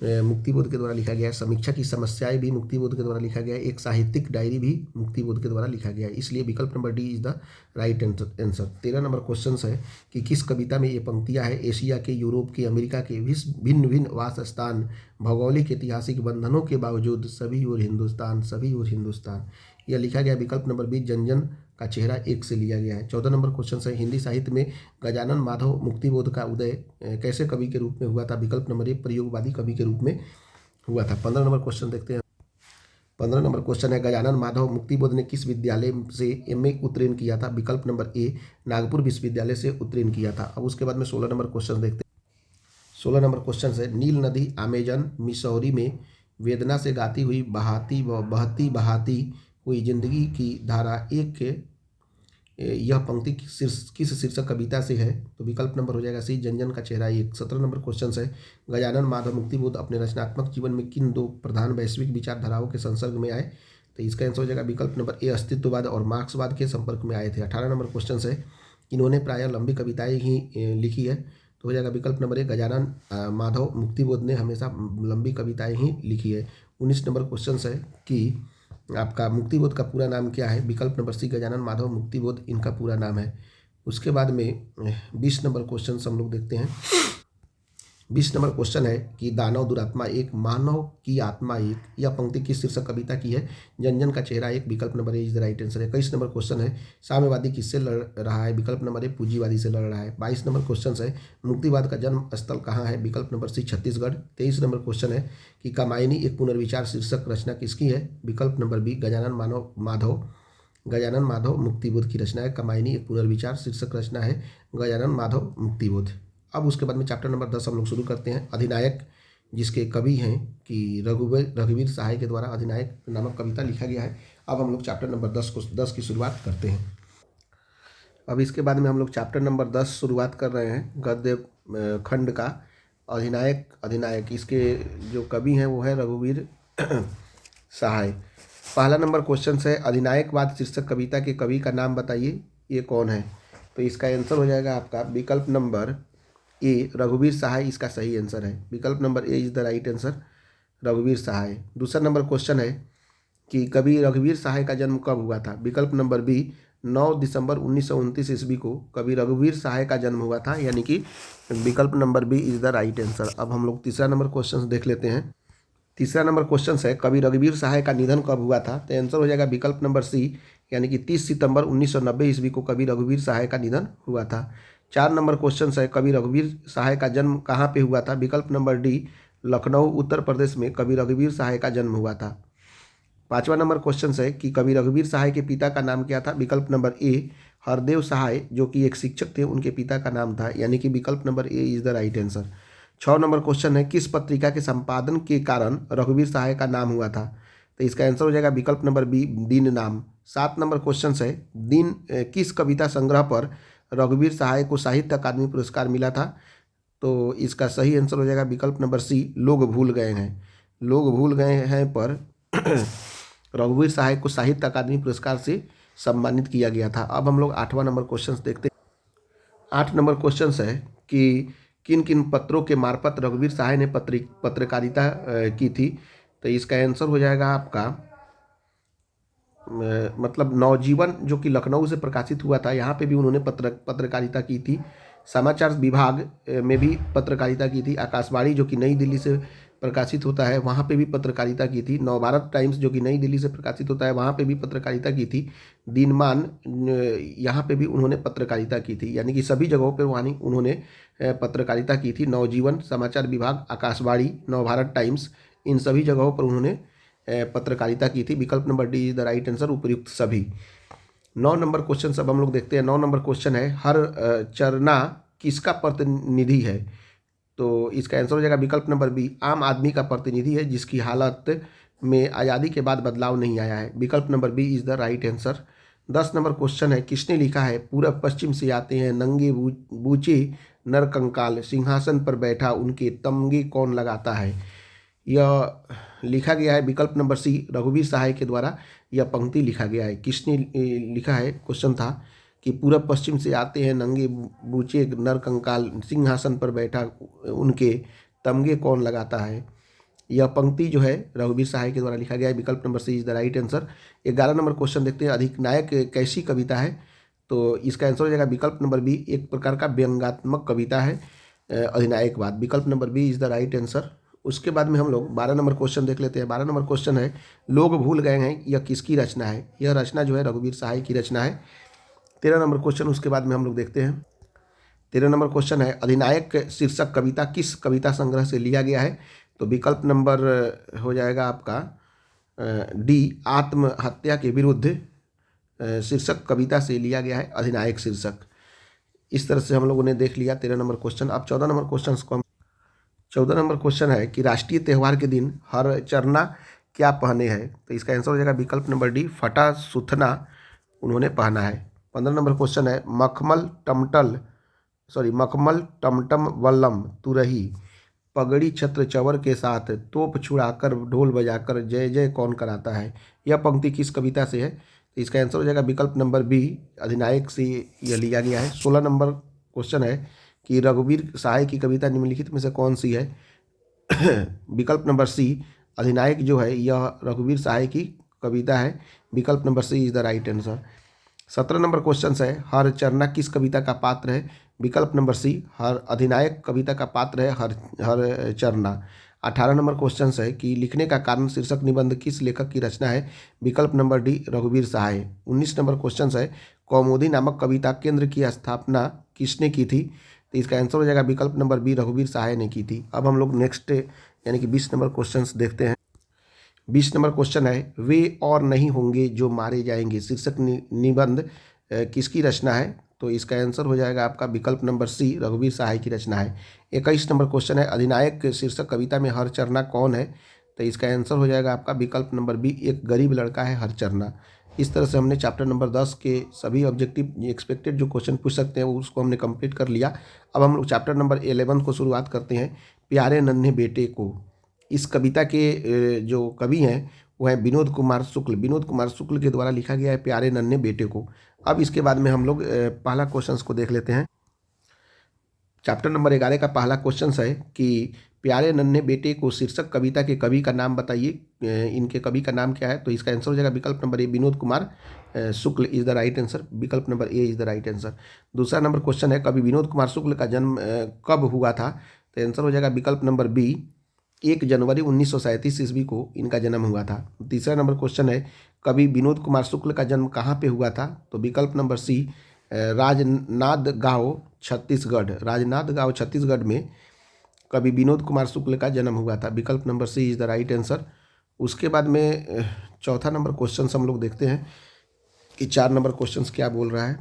मुक्तिबोध के द्वारा लिखा गया है। समीक्षा की समस्याएं भी मुक्तिबोध के द्वारा लिखा गया है। एक साहित्यिक डायरी भी मुक्तिबोध के द्वारा लिखा गया है, इसलिए विकल्प number D is the right answer. 13 number question है कि किस कविता में ये पंक्तियां हैं? एशिया के, यूरोप के, अमेरिका के भिन्न भिन्न वास स्थान, भौगोलिक ऐतिहासिक बंधनों के बावजूद सभी और हिंदुस्तान, यह लिखा गया। विकल्प नंबर बी जन जन का चेहरा एक से लिया गया है। 14 नंबर क्वेश्चन है हिंदी साहित्य में गजानन माधव मुक्तिबोध का उदय कैसे कवि के रूप में हुआ था? विकल्प नंबर ए प्रयोगवादी कवि के रूप में हुआ था। 15 नंबर क्वेश्चन देखते हैं। 15 नंबर क्वेश्चन है गजानन माधव मुक्तिबोध ने किस विद्यालय से एमए उत्तीर्ण किया था? विकल्प नंबर ए नागपुर विश्वविद्यालय से उत्तीर्ण किया था। अब उसके बाद में 16 नंबर क्वेश्चन देखते हैं। 16 नंबर क्वेश्चन है नील नदी अमेजन मिसौरी में वेदना से गाती हुई बहाती हुई जिंदगी की धारा एक, यह पंक्ति किस शीर्षक कविता से है? तो विकल्प नंबर हो जाएगा सी जन जन का चेहरा एक। 17 नंबर क्वेश्चन है गजानन माधव मुक्तिबोध अपने रचनात्मक जीवन में किन दो प्रधान वैश्विक विचारधाराओं के संसर्ग में आए? तो इसका आंसर हो जाएगा विकल्प नंबर ए अस्तित्ववाद और मार्क्सवाद के संपर्क में आए थे। 18 नंबर क्वेश्चन है इन्होंने प्रायः लंबी कविताएं ही लिखी है, तो हो जाएगा विकल्प नंबर ए गजानन माधव मुक्तिबोध ने हमेशा लंबी कविताएं ही लिखी है। 19 नंबर क्वेश्चन है कि आपका मुक्तिबोध का पूरा नाम क्या है? विकल्प नंबर सी गजानन माधव मुक्तिबोध इनका पूरा नाम है। उसके बाद में 20 नंबर क्वेश्चन हम लोग देखते हैं। 20 नंबर क्वेश्चन है कि दानव दुरात्मा एक, मानव की आत्मा एक, यह पंक्ति किस शीर्षक कविता की है? जन जन का चेहरा एक। विकल्प number A is the right answer है। 21 नंबर क्वेश्चन है साम्यवादी किससे लड़ रहा है? विकल्प नंबर ए पूंजीवादी से लड़ रहा है। 22 नंबर क्वेश्चन है मुक्तिवाद का जन्म स्थल कहाँ है? विकल्प number C Chhattisgarh. 23 number question है कि कामायनी एक पुनर्विचार शीर्षक रचना किसकी है? विकल्प नंबर बी गजानन माधव गजानन माधव मुक्तिबोध की रचना है। कामायनी एक पुनर्विचार शीर्षक रचना है गजानन माधव मुक्तिबोध। अब उसके बाद में चैप्टर नंबर 10 हम लोग शुरू करते हैं। अधिनायक, जिसके कवि हैं कि रघुवीर सहाय के द्वारा अधिनायक नामक कविता लिखा गया है। अब हम लोग चैप्टर नंबर 10 की शुरुआत करते हैं। अब इसके बाद में हम लोग चैप्टर नंबर 10 शुरुआत कर रहे हैं गद्य खंड का। अधिनायक इसके जो कवि हैं वो है रघुवीर सहाय। पहला नंबर क्वेश्चन है, अधिनायकवाद शीर्षक कविता के कवि का नाम बताइए, ये कौन है? तो इसका आंसर हो जाएगा आपका विकल्प नंबर ए, रघुवीर सहाय इसका सही आंसर है। विकल्प number A is the right answer, रघुवीर सहाय। दूसरा नंबर क्वेश्चन है कि कवि रघुवीर सहाय का जन्म कब हुआ था? विकल्प नंबर बी, 9 दिसंबर 1929 ईस्वी को कवि रघुवीर सहाय का जन्म हुआ था, यानी कि विकल्प number B is the right answer. अब हम लोग तीसरा नंबर क्वेश्चन देख लेते हैं। तीसरा नंबर क्वेश्चन है, कवि रघुवीर सहाय का निधन कब हुआ था? तो आंसर हो जाएगा विकल्प नंबर सी, यानी कि 30 सितंबर 1990 ईस्वी को कवि रघुवीर सहाय का निधन हुआ था। 4 नंबर क्वेश्चन है, कवि रघुवीर सहाय का जन्म कहाँ पे हुआ था? विकल्प नंबर डी, लखनऊ उत्तर प्रदेश में कवि रघुवीर सहाय का जन्म हुआ था। 5वां नंबर क्वेश्चन है कि कवि रघुवीर सहाय के पिता का नाम क्या था? विकल्प नंबर ए, हरदेव सहाय, जो कि एक शिक्षक थे, उनके पिता का नाम था, यानी कि विकल्प number A is the right answer. 6 number question है, किस पत्रिका के संपादन के कारण रघुवीर सहाय का नाम हुआ था? तो इसका आंसर हो जाएगा विकल्प नंबर बी, दिन नाम। 7 नंबर क्वेश्चन है, किस कविता संग्रह पर रघुवीर सहाय को साहित्य अकादमी पुरस्कार मिला था? तो इसका सही आंसर हो जाएगा विकल्प नंबर सी, लोग भूल गए हैं। लोग भूल गए हैं पर रघुवीर सहाय को साहित्य अकादमी पुरस्कार से सम्मानित किया गया था। अब हम लोग 8वां नंबर क्वेश्चन देखते हैं। 8 नंबर क्वेश्चन है कि किन किन पत्रों के मार्फत रघुवीर सहाय ने पत्रकारिता की थी? तो इसका आंसर हो जाएगा आपका मतलब नवजीवन, जो कि लखनऊ से प्रकाशित हुआ था, यहाँ पे भी उन्होंने पत्रकारिता की थी। समाचार विभाग में भी पत्रकारिता की थी। आकाशवाणी, जो कि नई दिल्ली से प्रकाशित होता है, वहाँ पे भी पत्रकारिता की थी। नवभारत टाइम्स, जो कि नई दिल्ली से प्रकाशित होता है, वहाँ पे भी पत्रकारिता की थी। दिनमान, यहाँ पे भी उन्होंने पत्रकारिता की थी, यानी कि सभी जगहों पर वहाँ उन्होंने पत्रकारिता की थी। नवजीवन, समाचार विभाग, आकाशवाणी, नवभारत टाइम्स, इन सभी जगहों पर उन्होंने पत्रकारिता की थी। विकल्प number D is the right answer, उपयुक्त सभी। 9 नंबर क्वेश्चन सब हम लोग देखते हैं। 9 नंबर क्वेश्चन है, हर चरना किसका प्रतिनिधि है? तो इसका आंसर हो जाएगा विकल्प नंबर बी, आम आदमी का प्रतिनिधि है, जिसकी हालत में आज़ादी के बाद बदलाव नहीं आया है। विकल्प number B is the right answer. 10 number question है, किसने लिखा है, पूरब पश्चिम से आते हैं नंगे बूचे नरकंकाल, सिंहासन पर बैठा उनके तमगे कौन लगाता है? यह लिखा गया है विकल्प नंबर सी, रघुवीर सहाय के द्वारा यह पंक्ति लिखा गया है। किसने लिखा है? क्वेश्चन था कि पूरब पश्चिम से आते हैं नंगे बूचे नर कंकाल, सिंहासन पर बैठा उनके तमगे कौन लगाता है? यह पंक्ति जो है रघुवीर सहाय के द्वारा लिखा गया है। विकल्प number C is the right answer. 11 number question देखते हैं, अधिनायक कैसी कविता है? तो इसका आंसर हो जाएगा विकल्प नंबर बी, एक प्रकार का व्यंग्यात्मक कविता है अधिनायकवाद। विकल्प number B is the right answer. उसके बाद में हम लोग 12 नंबर क्वेश्चन देख लेते हैं। 12 नंबर क्वेश्चन है, लोग भूल गए हैं, यह किसकी रचना है? यह रचना जो है रघुवीर सहाय की रचना है। 13 नंबर क्वेश्चन उसके बाद में हम लोग देखते हैं। 13 नंबर क्वेश्चन है, अधिनायक शीर्षक कविता किस कविता संग्रह से लिया गया है? तो विकल्प नंबर हो जाएगा आपका डी, आत्महत्या के विरुद्ध शीर्षक कविता से लिया गया है अधिनायक शीर्षक। इस तरह से हम लोगों ने देख लिया 13 नंबर क्वेश्चन। अब 14 नंबर क्वेश्चन को हम 14 नंबर क्वेश्चन है कि राष्ट्रीय त्यौहार के दिन हर चरना क्या पहने हैं? तो इसका आंसर हो जाएगा विकल्प नंबर डी, फटा सुथना उन्होंने पहना है। 15 नंबर क्वेश्चन है, मखमल टमटम वल्लम तुरही, पगड़ी छत्र चवर के साथ तोप छुड़ाकर ढोल बजाकर जय जय कौन कराता है? यह पंक्ति किस कविता से है? तो इसका आंसर हो जाएगा विकल्प नंबर बी, अधिनायक से यह लिया गया है। 16 नंबर क्वेश्चन है कि रघुवीर सहाय की कविता निम्नलिखित में से कौन सी है? विकल्प नंबर सी, अधिनायक जो है यह रघुवीर सहाय की कविता है। विकल्प number C is the right answer. 17 number question है, हर चरना किस कविता का पात्र है? विकल्प नंबर सी, हर अधिनायक कविता का पात्र है हर चरना। 18 नंबर क्वेश्चन है कि लिखने का कारण शीर्षक निबंध किस लेखक की रचना है? विकल्प नंबर डी, रघुवीर सहाय। 19 नंबर क्वेश्चन है, कौमुदी नामक कविता केंद्र की स्थापना किसने की थी? तो इसका आंसर हो जाएगा विकल्प नंबर बी, रघुवीर सहाय ने की थी। अब हम लोग नेक्स्ट यानी कि 20 नंबर क्वेश्चन देखते हैं। 20 नंबर क्वेश्चन है, वे और नहीं होंगे जो मारे जाएंगे शीर्षक निबंध किसकी रचना है? तो इसका आंसर हो जाएगा आपका विकल्प नंबर सी, रघुवीर सहाय की रचना है। 21 नंबर क्वेश्चन है, अधिनायक शीर्षक कविता में हरचरना कौन है? तो इसका आंसर हो जाएगा आपका विकल्प नंबर बी, एक गरीब लड़का है हरचरना। इस तरह से हमने चैप्टर नंबर 10 के सभी ऑब्जेक्टिव एक्सपेक्टेड जो क्वेश्चन पूछ सकते हैं उसको हमने कंप्लीट कर लिया। अब हम लोग चैप्टर नंबर 11 को शुरुआत करते हैं, प्यारे नन्हे बेटे को। इस कविता के जो कवि हैं वो है विनोद कुमार शुक्ल। विनोद कुमार शुक्ल के द्वारा लिखा गया है प्यारे नन्हे बेटे को। अब इसके बाद में हम लोग पहला क्वेश्चन को देख लेते हैं। चैप्टर नंबर 11 का पहला क्वेश्चन है कि प्यारे नन्हे बेटे को शीर्षक कविता के कवि का नाम बताइए। इनके कवि का नाम क्या है? तो इसका आंसर हो जाएगा विकल्प number A, Vinod Kumar Shukla is the right answer. विकल्प number A is the right answer. दूसरा नंबर क्वेश्चन है, कवि विनोद कुमार शुक्ल का जन्म कब हुआ था? तो आंसर हो जाएगा विकल्प नंबर बी, 1 जनवरी 1937 ईस्वी को इनका जन्म हुआ था। तीसरा नंबर क्वेश्चन है, कवि विनोद कुमार शुक्ल का जन्म कहाँ पे हुआ था? तो विकल्प नंबर सी, राजनांदगांव छत्तीसगढ़। राजनांदगांव छत्तीसगढ़ में कवि विनोद कुमार शुक्ल का जन्म हुआ था। विकल्प number C is the right answer. उसके बाद में चौथा नंबर क्वेश्चन हम लोग देखते हैं कि 4 नंबर क्वेश्चन क्या बोल रहा है।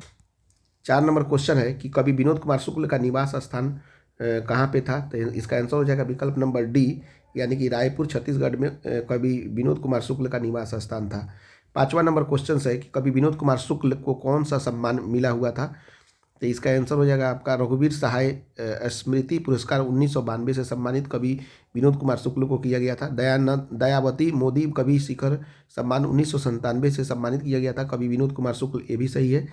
4 नंबर क्वेश्चन है कि कवि विनोद कुमार शुक्ल का निवास स्थान कहाँ पे था? तो इसका आंसर हो जाएगा विकल्प नंबर डी, यानी कि रायपुर छत्तीसगढ़ में कवि विनोद कुमार शुक्ल का निवास स्थान था। 5वां नंबर क्वेश्चन है कि कवि विनोद कुमार शुक्ल को कौन सा सम्मान मिला हुआ था? तो इसका आंसर हो जाएगा आपका रघुवीर सहाय स्मृति पुरस्कार 1992 से सम्मानित कवि विनोद कुमार शुक्ल को किया गया था। दयावती मोदी कवि शिखर सम्मान 1997 से सम्मानित किया गया था कवि विनोद कुमार शुक्ल, ये भी सही है।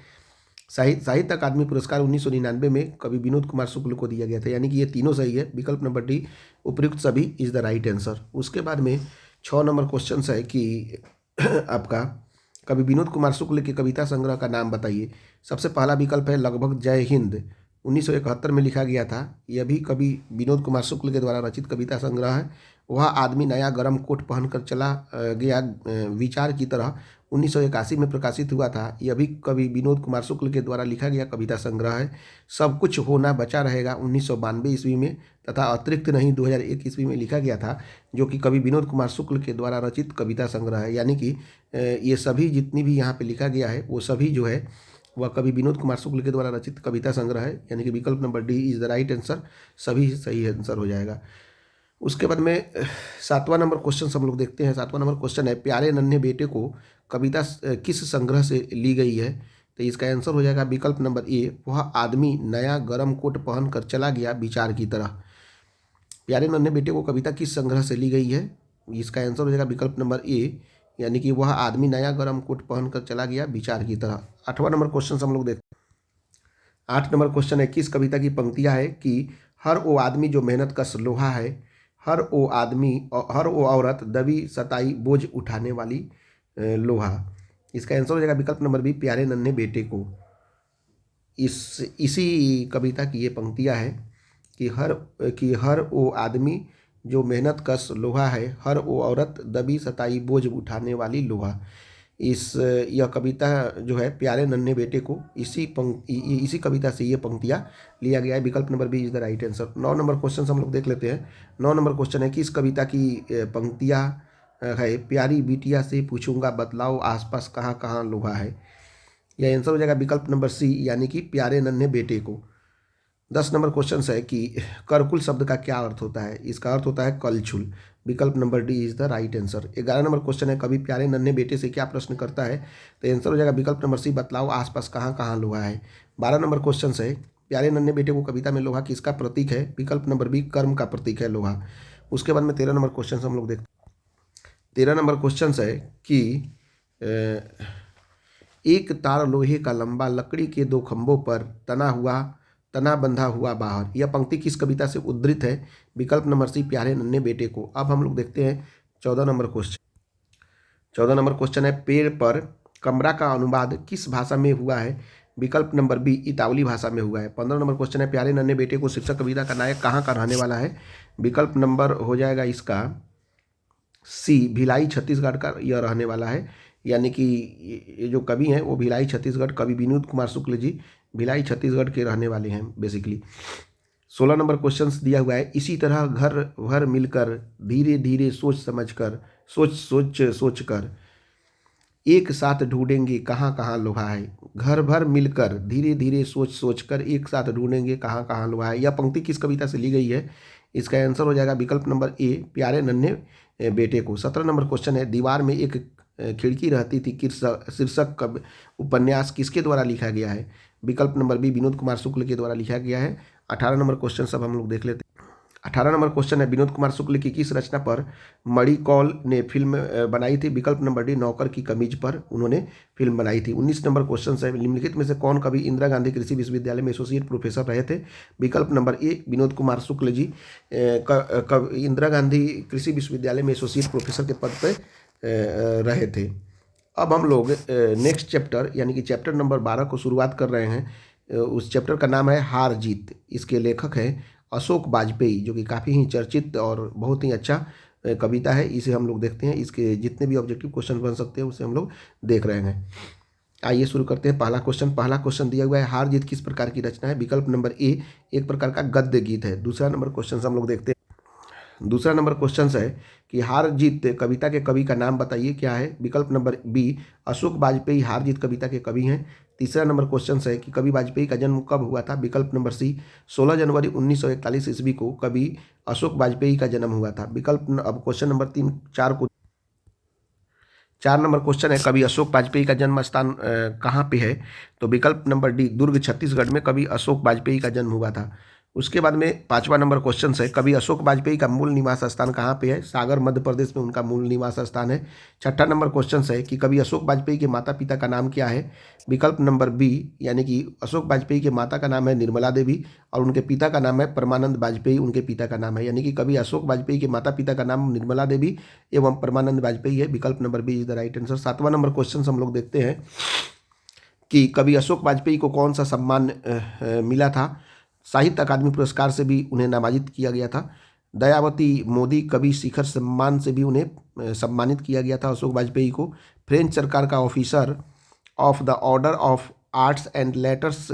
साहित्य अकादमी पुरस्कार 1999 में कवि विनोद कुमार शुक्ल को दिया गया था, यानी कि ये तीनों सही है। विकल्प नंबर डी, उपयुक्त सभी इज द राइट आंसर। उसके बाद में 6 नंबर क्वेश्चन है कि आपका कवि विनोद कुमार शुक्ल के कविता संग्रह का नाम बताइए। सबसे पहला विकल्प है लगभग जय हिंद, 1971 में लिखा गया था। यह भी कवि विनोद कुमार शुक्ल के द्वारा रचित कविता संग्रह है। वह आदमी नया गरम कोट पहनकर चला गया विचार की तरह 1981 में प्रकाशित हुआ था। यह भी कवि विनोद कुमार शुक्ल के द्वारा लिखा गया कविता संग्रह है। सब कुछ होना बचा रहेगा 1992 ईस्वी में, तथा अतिरिक्त नहीं 2001 ईस्वी में लिखा गया था, जो कि कवि विनोद कुमार शुक्ल के द्वारा रचित कविता संग्रह है। यानी कि ये सभी जितनी भी यहाँ पे लिखा गया है वो सभी जो है वह कवि विनोद कुमार शुक्ल के द्वारा रचित कविता संग्रह है, यानी कि विकल्प number D is the right answer. सभी सही आंसर हो जाएगा। उसके बाद में 7वां नंबर क्वेश्चन हम लोग देखते हैं। 7वां नंबर क्वेश्चन है, प्यारे नन्हे बेटे को कविता किस संग्रह से ली गई है? तो इसका आंसर हो जाएगा विकल्प नंबर ए, वह आदमी नया गरम कोट पहन कर चला गया विचार की तरह। प्यारे नन्हे बेटे को कविता किस संग्रह से ली गई है? इसका आंसर हो जाएगा विकल्प नंबर ए, यानी कि वह आदमी नया गरम कोट पहन कर चला गया विचार की तरह। 8वां नंबर क्वेश्चन हम लोग देखते हैं। 8 नंबर क्वेश्चन है, किस कविता की पंक्तियाँ है कि हर वो आदमी जो मेहनत कश लोहा है, हर वो आदमी हर वो औरत दबी सताई बोझ उठाने वाली लोहा। इसका आंसर हो जाएगा विकल्प नंबर बी, प्यारे नन्हे बेटे को। इसी कविता की ये पंक्तियाँ है कि हर वो आदमी जो मेहनत कश लोहा है, हर वो औरत दबी सताई बोझ उठाने वाली लोहा। यह कविता जो है प्यारे नन्हे बेटे को इसी कविता से ये पंक्तियाँ लिया गया है। विकल्प number B is the right answer. 9 number question हम लोग देख लेते हैं। 9 नंबर क्वेश्चन है, किस कविता की पंक्तियाँ है, प्यारी बिटिया से पूछूंगा बतलाओ आसपास कहाँ कहाँ लोहा है। यह आंसर हो जाएगा विकल्प नंबर सी, यानी कि प्यारे नन्हे बेटे को। 10 नंबर क्वेश्चन है कि करकुल शब्द का क्या अर्थ होता है? इसका अर्थ होता है कलछुल। विकल्प number D is the right answer. 11 number question है, कवि प्यारे नन्हे बेटे से क्या प्रश्न करता है? तो आंसर हो जाएगा विकल्प नंबर सी, बतलाओ आसपास कहाँ कहाँ लोहा है। 12 नंबर क्वेश्चन है, प्यारे नन्हे बेटे को कविता में लोहा किसका प्रतीक है? विकल्प नंबर बी, कर्म का प्रतीक है लोहा। उसके बाद में 13 नंबर क्वेश्चन हम लोग देखते हैं। 13 नंबर क्वेश्चन है कि एक तार लोहे का लंबा लकड़ी के 2 खंभों पर तना बंधा हुआ बाहर। यह पंक्ति किस कविता से उद्धृत है? विकल्प नंबर सी, प्यारे नन्हे बेटे को। अब हम लोग देखते हैं 14 नंबर क्वेश्चन। 14 नंबर क्वेश्चन है, पेड़ पर कमरा का अनुवाद किस भाषा में हुआ है? विकल्प नंबर बी, इतावली भाषा में हुआ है। 15 नंबर क्वेश्चन है, प्यारे नन्हे बेटे को शीर्षक कविता का नायक कहाँ का रहने वाला है? विकल्प नंबर हो जाएगा इसका सी, भिलाई छत्तीसगढ़ का यह रहने वाला है। यानी कि ये जो कवि हैं वो भिलाई छत्तीसगढ़, कवि विनोद कुमार शुक्ल जी भिलाई छत्तीसगढ़ के रहने वाले हैं बेसिकली। 16 नंबर क्वेश्चन दिया हुआ है, इसी तरह घर भर मिलकर धीरे धीरे सोच समझकर सोच कर एक साथ ढूंढेंगे कहाँ कहाँ लोहा है, घर भर मिलकर धीरे धीरे सोच कर एक साथ ढूंढेंगे कहाँ कहाँ लोहा है। यह पंक्ति किस कविता से ली गई है? इसका आंसर हो जाएगा विकल्प नंबर ए, प्यारे नन्हे बेटे को। 17 नंबर क्वेश्चन है, दीवार में एक खिड़की रहती थी शीर्षक उपन्यास किसके द्वारा लिखा गया है? विकल्प नंबर बी, विनोद कुमार शुक्ल के द्वारा लिखा गया है। 18 नंबर क्वेश्चन सब हम लोग देख लेते हैं। 18 नंबर क्वेश्चन है, विनोद कुमार शुक्ल की किस रचना पर मणि कौल ने फिल्म बनाई थी? विकल्प नंबर डी, नौकर की कमीज पर उन्होंने फिल्म बनाई थी। 19 नंबर क्वेश्चन है, निम्नलिखित में से कौन कवि इंदिरा गांधी कृषि विश्वविद्यालय में एसोसिएट प्रोफेसर रहे थे? विकल्प नंबर ए, विनोद कुमार शुक्ल जी इंदिरा गांधी कृषि विश्वविद्यालय में एसोसिएट प्रोफेसर के पद पर रहे थे। अब हम लोग नेक्स्ट चैप्टर यानी कि चैप्टर नंबर 12 को शुरुआत कर रहे हैं। उस चैप्टर का नाम है हार जीत। इसके लेखक हैं अशोक वाजपेयी, जो कि काफ़ी ही चर्चित और बहुत ही अच्छा कविता है। इसे हम लोग देखते हैं, इसके जितने भी ऑब्जेक्टिव क्वेश्चन बन सकते हैं उसे हम लोग देख रहे हैं। आइए शुरू करते हैं। पहला क्वेश्चन दिया हुआ है, हार जीत किस प्रकार की रचना है? विकल्प नंबर ए, एक प्रकार का गद्य गीत है। दूसरा नंबर क्वेश्चन हम लोग देखते हैं। दूसरा नंबर क्वेश्चन है कि हार जीत कविता के कवि का नाम बताइए, क्या है? विकल्प नंबर बी, अशोक वाजपेयी हार जीत कविता के कवि हैं। तीसरा नंबर क्वेश्चन है कि कवि वाजपेयी का जन्म कब हुआ था? विकल्प नंबर सी, 16 जनवरी 1941 ईस्वी को कवि अशोक वाजपेयी का जन्म हुआ था। अब क्वेश्चन नंबर 4 नंबर क्वेश्चन है, कवि अशोक वाजपेयी का जन्म स्थान कहाँ पे है? तो विकल्प नंबर डी, दुर्ग छत्तीसगढ़ में कवि अशोक वाजपेयी का जन्म हुआ था। उसके बाद में 5वां नंबर क्वेश्चन है, कवि अशोक वाजपेयी का मूल निवास स्थान कहाँ पे है? सागर मध्य प्रदेश में उनका मूल निवास स्थान है। 6ठा नंबर क्वेश्चन है कि कवि अशोक वाजपेयी के माता पिता का नाम क्या है? विकल्प नंबर बी, यानी कि अशोक वाजपेयी के माता का नाम है निर्मला देवी और उनके पिता का नाम है परमानंद वाजपेयी, उनके पिता का नाम है। यानी कि कवि अशोक वाजपेयी के माता पिता का नाम निर्मला देवी एवं परमानंद वाजपेयी है। विकल्प number B is the right answer. 7वां नंबर क्वेश्चन हम लोग देखते हैं कि कवि अशोक वाजपेयी को कौन सा सम्मान मिला था? साहित्य अकादमी पुरस्कार से भी उन्हें नामांकित किया गया था। दयावती मोदी कवि शिखर सम्मान से भी उन्हें सम्मानित किया गया था अशोक वाजपेयी को। फ्रेंच सरकार का officer of the order of arts and letters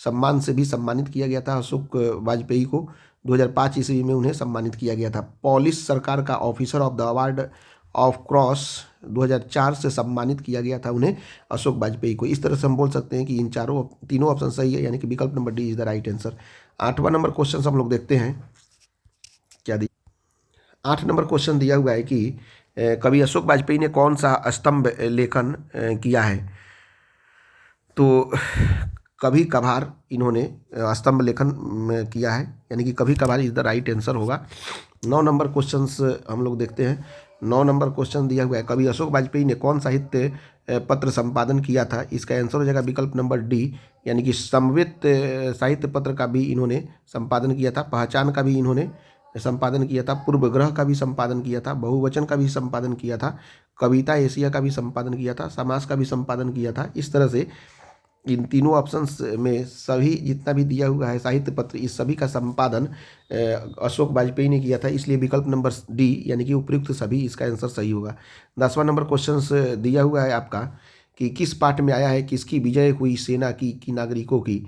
सम्मान से भी सम्मानित किया गया था अशोक वाजपेयी को। 2005 ईस्वी में उन्हें सम्मानित किया गया था। पॉलिश सरकार का officer of the award of cross 2004 से सम्मानित किया गया था उन्हें अशोक वाजपेयी को। इस तरह से हम बोल सकते हैं कि इन तीनों ऑप्शन सही है, यानी कि विकल्प number D is the right answer. 8वां नंबर क्वेश्चन हम लोग देखते हैं क्या दिया। 8 नंबर क्वेश्चन दिया हुआ है कि कवि अशोक वाजपेयी ने कौन सा स्तंभ लेखन किया है? तो कभी कभार इन्होंने स्तंभ लेखन किया है, यानी कि कभी कभार इज द राइट आंसर होगा। 9 नंबर क्वेश्चंस हम लोग देखते हैं। 9 नंबर क्वेश्चन दिया हुआ है, कवि अशोक वाजपेयी ने कौन साहित्य पत्र संपादन किया था? इसका आंसर हो जाएगा विकल्प नंबर डी, यानी कि समवेत साहित्य पत्र का भी इन्होंने संपादन किया था। पहचान का भी इन्होंने संपादन किया था। पूर्वग्रह का भी संपादन किया था। बहुवचन का भी संपादन किया था। कविता एशिया का भी संपादन किया था। समास का भी संपादन किया था। इस तरह से इन तीनों ऑप्शंस में सभी जितना भी दिया हुआ है साहित्य पत्र, इस सभी का संपादन अशोक वाजपेयी ने किया था। इसलिए विकल्प नंबर डी, यानी कि उपयुक्त सभी, इसका आंसर सही होगा। 10वां नंबर क्वेश्चन दिया हुआ है आपका कि किस पाठ में आया है किसकी विजय हुई सेना की नागरिकों की?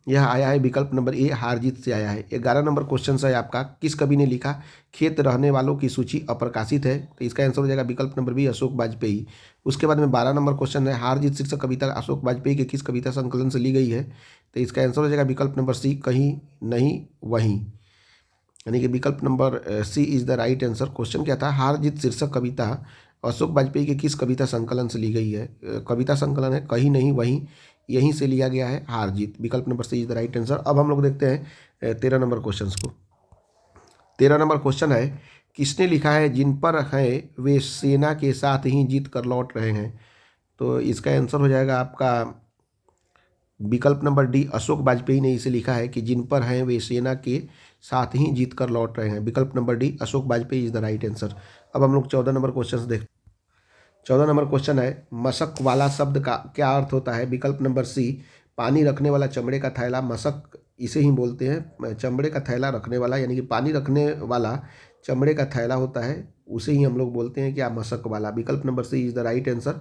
यह आया है विकल्प नंबर ए, हार जीत से आया है। 11 नंबर क्वेश्चन है आपका, किस कवि ने लिखा खेत रहने वालों की सूची अप्रकाशित है? तो इसका आंसर हो जाएगा विकल्प नंबर बी, अशोक वाजपेयी। उसके बाद में 12 नंबर क्वेश्चन है, हार जीत शीर्षक कविता अशोक वाजपेयी के किस कविता संकलन से ली गई है? तो इसका आंसर हो जाएगा विकल्प नंबर सी, कहीं नहीं वहीं, यानी कि विकल्प number C is the right answer. Question क्या था, हार जीत शीर्षक कविता अशोक वाजपेयी के किस कविता संकलन से ली गई है? कविता संकलन है कहीं नहीं वहीं, यहीं से लिया गया है हार जीत। विकल्प number C is the right answer. अब हम लोग देखते हैं 13 नंबर क्वेश्चन को। 13 नंबर क्वेश्चन है, किसने लिखा है जिन पर हैं वे सेना के साथ ही जीत कर लौट रहे हैं? तो इसका आंसर हो जाएगा आपका विकल्प नंबर डी, अशोक वाजपेयी ने इसे लिखा है कि जिन पर हैं वे सेना के साथ ही जीत कर लौट रहे हैं। विकल्प number D, Ashok Vajpayee is the right answer. अब हम लोग 14 नंबर क्वेश्चन देखते हैं। 14 नंबर क्वेश्चन है, मशक वाला शब्द का क्या अर्थ होता है? विकल्प नंबर सी, पानी रखने वाला चमड़े का थैला, मशक इसे ही बोलते हैं, चमड़े का थैला रखने वाला, यानी कि पानी रखने वाला चमड़े का थैला होता है, उसे ही हम लोग बोलते हैं क्या, मशक वाला। विकल्प number C is the right answer.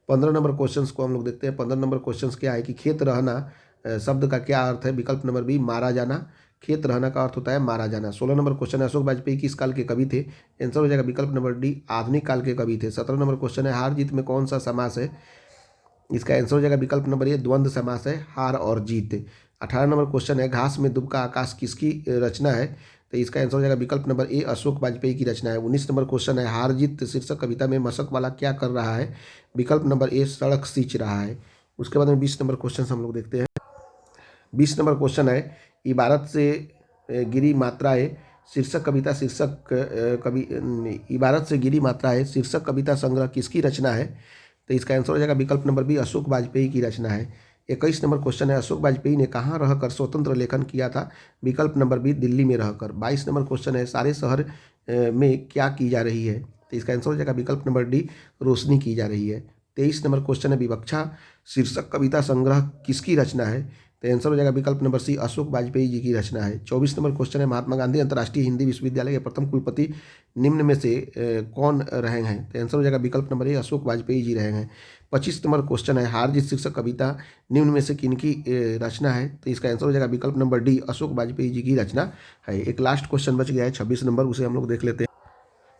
15 number question को हम लोग देखते हैं। 15 नंबर क्वेश्चन क्या है कि खेत रहना शब्द का क्या अर्थ है? विकल्प नंबर बी, मारा जाना। खेत रहना का अर्थ होता है मारा जाना। 16 नंबर क्वेश्चन है अशोक वाजपेयी किस काल के कवि थे? आंसर हो जाएगा विकल्प नंबर डी आधुनिक काल के कवि थे। 17 नंबर क्वेश्चन है हार जीत में कौन सा समास है? इसका आंसर हो जाएगा विकल्प नंबर ए द्वंद्व समास है, हार और जीत। 18 नंबर क्वेश्चन है घास में दुबका आकाश किसकी रचना है? तो इसका आंसर हो जाएगा विकल्प नंबर ए अशोक वाजपेयी की रचना है। 19 नंबर क्वेश्चन है हार जीत शीर्षक कविता में मशक वाला क्या कर रहा है? विकल्प नंबर ए सड़क सींच रहा है। उसके बाद में 20 नंबर क्वेश्चन हम लोग देखते हैं। 20 नंबर क्वेश्चन है इबारत से गिरी मात्राएं शीर्षक कविता इबारत से गिरी मात्राएं शीर्षक कविता संग्रह किसकी रचना है? तो इसका आंसर हो जाएगा विकल्प नंबर बी अशोक वाजपेयी की रचना है। 21 नंबर क्वेश्चन है अशोक वाजपेयी ने कहाँ रहकर स्वतंत्र लेखन किया था? विकल्प नंबर बी दिल्ली में रहकर। 22 नंबर क्वेश्चन है सारे शहर में क्या की जा रही है? तो इसका आंसर हो जाएगा विकल्प नंबर डी रोशनी की जा रही है। 23 नंबर क्वेश्चन है विवक्षा शीर्षक कविता संग्रह किसकी रचना है? तो आंसर हो जाएगा विकल्प नंबर सी अशोक वाजपेयी जी की रचना है। 24 नंबर क्वेश्चन है महात्मा गांधी अंतर्राष्ट्रीय हिंदी विश्वविद्यालय के प्रथम कुलपति निम्न में से कौन रहे हैं? तो आंसर हो जाएगा विकल्प नंबर ए अशोक वाजपेयी जी रहे हैं। 25 नंबर क्वेश्चन है हार जीत शीर्षक कविता निम्न में से किनकी रचना है? तो इसका आंसर हो जाएगा विकल्प नंबर डी अशोक वाजपेयी जी की रचना है। एक लास्ट क्वेश्चन बच गया है 26 नंबर, उसे हम लोग देख लेते हैं।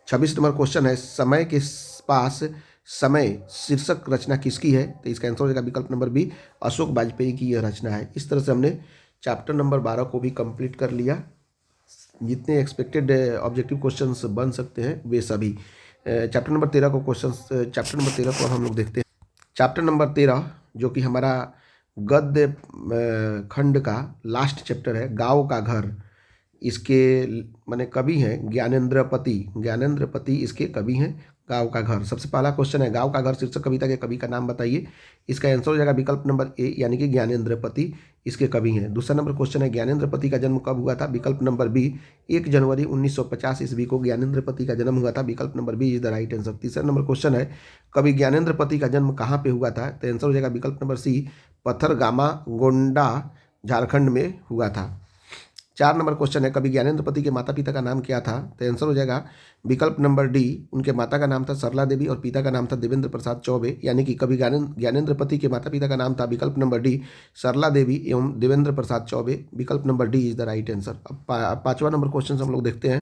26 नंबर क्वेश्चन है समय के पास समय शीर्षक रचना किसकी है? तो इसका आंसर हो जाएगा विकल्प नंबर बी अशोक वाजपेयी की यह रचना है। इस तरह से हमने चैप्टर नंबर 12 को भी कंप्लीट कर लिया। जितने एक्सपेक्टेड ऑब्जेक्टिव क्वेश्चंस बन सकते हैं वे सभी। चैप्टर नंबर 13 को चैप्टर नंबर 13 को हम लोग देखते हैं। चैप्टर नंबर 13 जो कि हमारा गद्य खंड का लास्ट चैप्टर है, गाँव का घर। इसके माने कवि हैं ज्ञानेंद्र पति इसके कवि हैं। गाँव का घर, सबसे पहला क्वेश्चन है गाँव का घर शीर्षक कविता के कवि का नाम बताइए। इसका आंसर हो जाएगा विकल्प नंबर ए यानी कि ज्ञानेंद्र पति इसके कवि हैं। दूसरा नंबर क्वेश्चन है ज्ञानेंद्र पति का जन्म कब हुआ था? विकल्प नंबर बी 1 जनवरी 1950 ईस्वी को ज्ञानेंद्र पति का जन्म हुआ था। विकल्प number B is the right answer. तीसरा नंबर क्वेश्चन है कवि ज्ञानेंद्र पति का जन्म कहाँ पे हुआ था? तो आंसर हो जाएगा विकल्प नंबर सी पथरगामा गोंडा झारखंड में हुआ था। 4 नंबर क्वेश्चन है कवि ज्ञानेंद्र पति के माता पिता का नाम क्या था? तो आंसर हो जाएगा विकल्प नंबर डी उनके माता का नाम था सरला देवी और पिता का नाम था देवेंद्र प्रसाद चौबे, यानी कि कवि ज्ञानेंद्र पति के माता पिता का नाम था विकल्प नंबर डी सरला देवी एवं देवेंद्र प्रसाद चौबे। विकल्प number D is the right answer. अब 5वां नंबर क्वेश्चन हम लोग देखते हैं।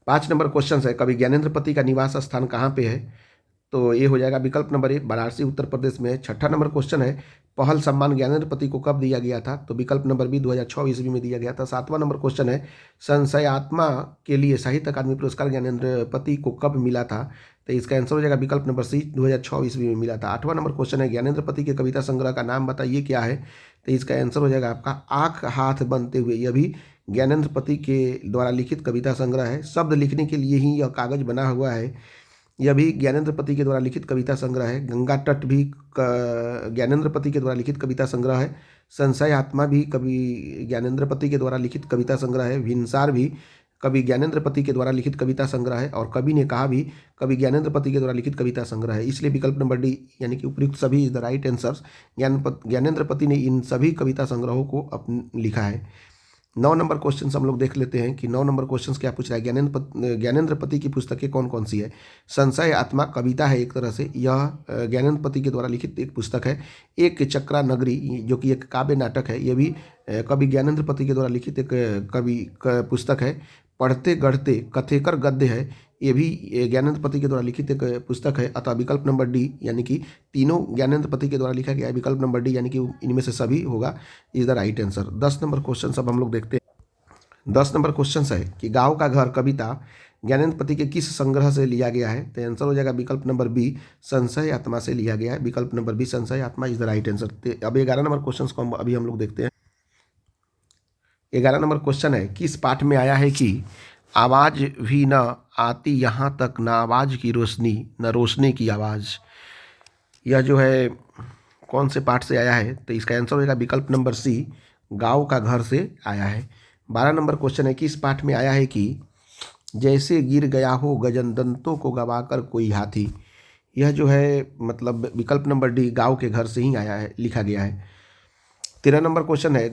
5 नंबर क्वेश्चन है कवि ज्ञानेंद्र पति का निवास स्थान कहाँ पे है? तो ये हो जाएगा विकल्प नंबर ए वाराणसी उत्तर प्रदेश में है। 6ठा नंबर क्वेश्चन है पहल सम्मान ज्ञानेंद्र पति को कब दिया गया था? तो विकल्प नंबर बी 2006 ईस्वी में दिया गया था। 7वां नंबर क्वेश्चन है संशयात्मा के लिए साहित्य अकादमी पुरस्कार ज्ञानेंद्र पति को कब मिला था? तो इसका आंसर हो जाएगा विकल्प नंबर सी 2006 ईस्वी में मिला था। 8वां नंबर क्वेश्चन है ज्ञानेंद्र पति के कविता संग्रह का नाम बताइए क्या है? तो इसका आंसर हो जाएगा आपका आँख हाथ बनते हुए। यह भी ज्ञानेंद्र पति के द्वारा लिखित कविता संग्रह है। शब्द लिखने के लिए ही यह कागज बना हुआ है। यह भी ज्ञानेंद्र पति के द्वारा लिखित कविता संग्रह है। गंगा तट भी ज्ञानेंद्र पति के द्वारा लिखित कविता संग्रह है। संशय आत्मा भी कवि ज्ञानेंद्र पति के द्वारा लिखित कविता संग्रह है। भिनसार भी कवि ज्ञानेंद्र पति के द्वारा लिखित कविता संग्रह है। और कवि ने कहा भी कवि ज्ञानेंद्र पति के द्वारा लिखित कविता संग्रह है। इसलिए विकल्प नंबर डी यानी कि उपयुक्त सभी is the right answer. Gyanendra पति ने इन सभी कविता संग्रहों को लिखा है। 9 नंबर क्वेश्चन हम लोग देख लेते हैं कि 9 नंबर क्वेश्चन क्या पूछ रहा है। ज्ञानेंद्र पति की पुस्तकें कौन कौन सी है? संशय आत्मा कविता है एक तरह से, यह ज्ञानेंद्र पति के द्वारा लिखित एक पुस्तक है। एक चक्रा नगरी जो कि एक काव्य नाटक है, यह भी कवि ज्ञानेंद्र पति के द्वारा लिखित एक कवि पुस्तक है। पढ़ते गढ़ते कथेकर गद्य है, ये भी ज्ञानेंद्र पति के द्वारा लिखित एक पुस्तक है। अतः विकल्प नंबर डी यानी कि तीनों ज्ञानेंद्र पति के द्वारा लिखा गया है। विकल्प नंबर डी यानी कि इनमें से सभी होगा is the right answer. 10 number question सब हम लोग देखते हैं। 10 नंबर क्वेश्चन है कि गाँव का घर कविता ज्ञानेंद्र पति के किस संग्रह से लिया गया है? तो आंसर हो जाएगा विकल्प नंबर बी संशय आत्मा से लिया गया है। विकल्प नंबर बी संशय आत्मा इज द राइट आंसर। अब 11 नंबर क्वेश्चन को अभी हम लोग देखते हैं। 11 नंबर क्वेश्चन है किस पाठ में आया है कि आवाज़ भी न आती यहाँ तक, न आवाज़ की रोशनी न रोशनी की आवाज़। यह जो है कौन से पाठ से आया है? तो इसका आंसर होगा विकल्प नंबर सी गाँव का घर से आया है। 12 नंबर क्वेश्चन है किस पाठ में आया है कि जैसे गिर गया हो गजन दंतों को गवाकर कोई हाथी। यह जो है मतलब विकल्प नंबर डी गाँव के घर से ही आया है, लिखा गया है। 13 नंबर क्वेश्चन है